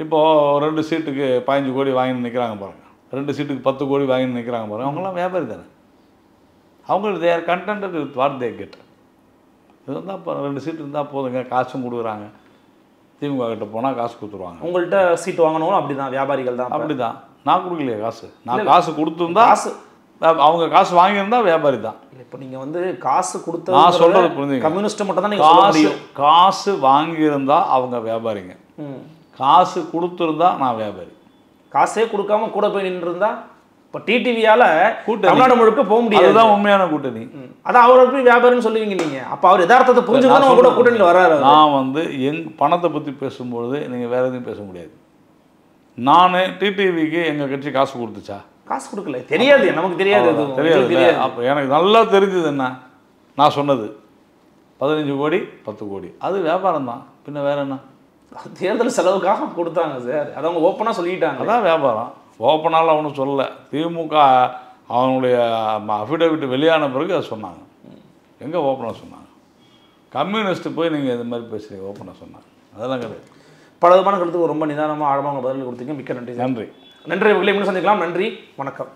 இப்போது 2 சீட்டுக்கு 15 கோடி வாங்கி நிற்கிறாங்க பாருங்கள், 2 சீட்டுக்கு 10 கோடி வாங்கி நிற்கிறாங்க பாருங்கள். அவங்களாம் வியாபாரி தானே. அவங்களுக்கு they are content with what they get. இது இருந்தால் இப்போ 2 சீட்டு இருந்தால் போதுங்க, காசும் கொடுக்குறாங்க. திமுக கிட்ட போனால் காசு கொடுத்துருவாங்க. உங்கள்கிட்ட சீட்டு வாங்கினவங்களும் அப்படி தான், வியாபாரிகள் தான். அப்படி தான். நான் கொடுக்கலையே காசு. நான் காசு கொடுத்துருந்தா அவங்க காசு வாங்கியிருந்தா வியாபாரி தான். இப்போ நீங்கள் வந்து காசு கொடுத்து நான் சொல்கிறது புரிஞ்சுங்க. கம்யூனிஸ்ட் மட்டும் தான் நீங்கள் காசு வாங்கியிருந்தா அவங்க வியாபாரிங்க. காசு கொடுத்துருந்தா நான் வியாபாரி. காசே கொடுக்காம கூட போய் நின்று இருந்தா இப்போ டிடிவியால தமிழ்நாடு முழுக்க போக முடியாது. அதுதான் உண்மையான கூட்டணி. அதான் அவரை போய் வியாபாரின்னு சொல்லுவீங்க நீங்க. அப்போ அவர் யதார்த்தத்தை புரிஞ்சுக்கணும் கூட கூட்டணியில் வராரு. நான் வந்து பணத்தை பற்றி பேசும்பொழுது நீங்கள் வேற எதுவும் பேச முடியாது. நான் டிடிவிக்கு எங்கள் கட்சி காசு கொடுத்துச்சா? காசு கொடுக்கல. தெரியாது, நமக்கு தெரியாது. தெரியாது. அப்போ எனக்கு நல்லா தெரிஞ்சது என்ன, நான் சொன்னது 15 கோடி 10 கோடி அது வியாபாரம் தான். பின்ன வேற என்ன? தேர்தல் செலவுக்காக கொடுத்தாங்க சார். அதை அவங்க ஓப்பனாக சொல்லிட்டாங்க. அதான் வியாபாரம். ஓப்பனால அவனும் சொல்லலை. திமுக அவனுடைய அஃபிடவிட் வெளியான பிறகு அதை சொன்னாங்க. எங்கே ஓப்பனாக சொன்னாங்க? கம்யூனிஸ்ட்டு போய் நீங்கள் இது மாதிரி பேசுகிறீங்க ஓப்பனாக சொன்னாங்க. அதெல்லாம் கிடையாது. பல விதமான கருத்துக்கு ரொம்ப நிதானமாக ஆழமாக பதில் கொடுத்தீங்க. மிக்க நன்றி. நன்றி. நன்றி. இன்னும் சந்திக்கலாம். நன்றி, வணக்கம்.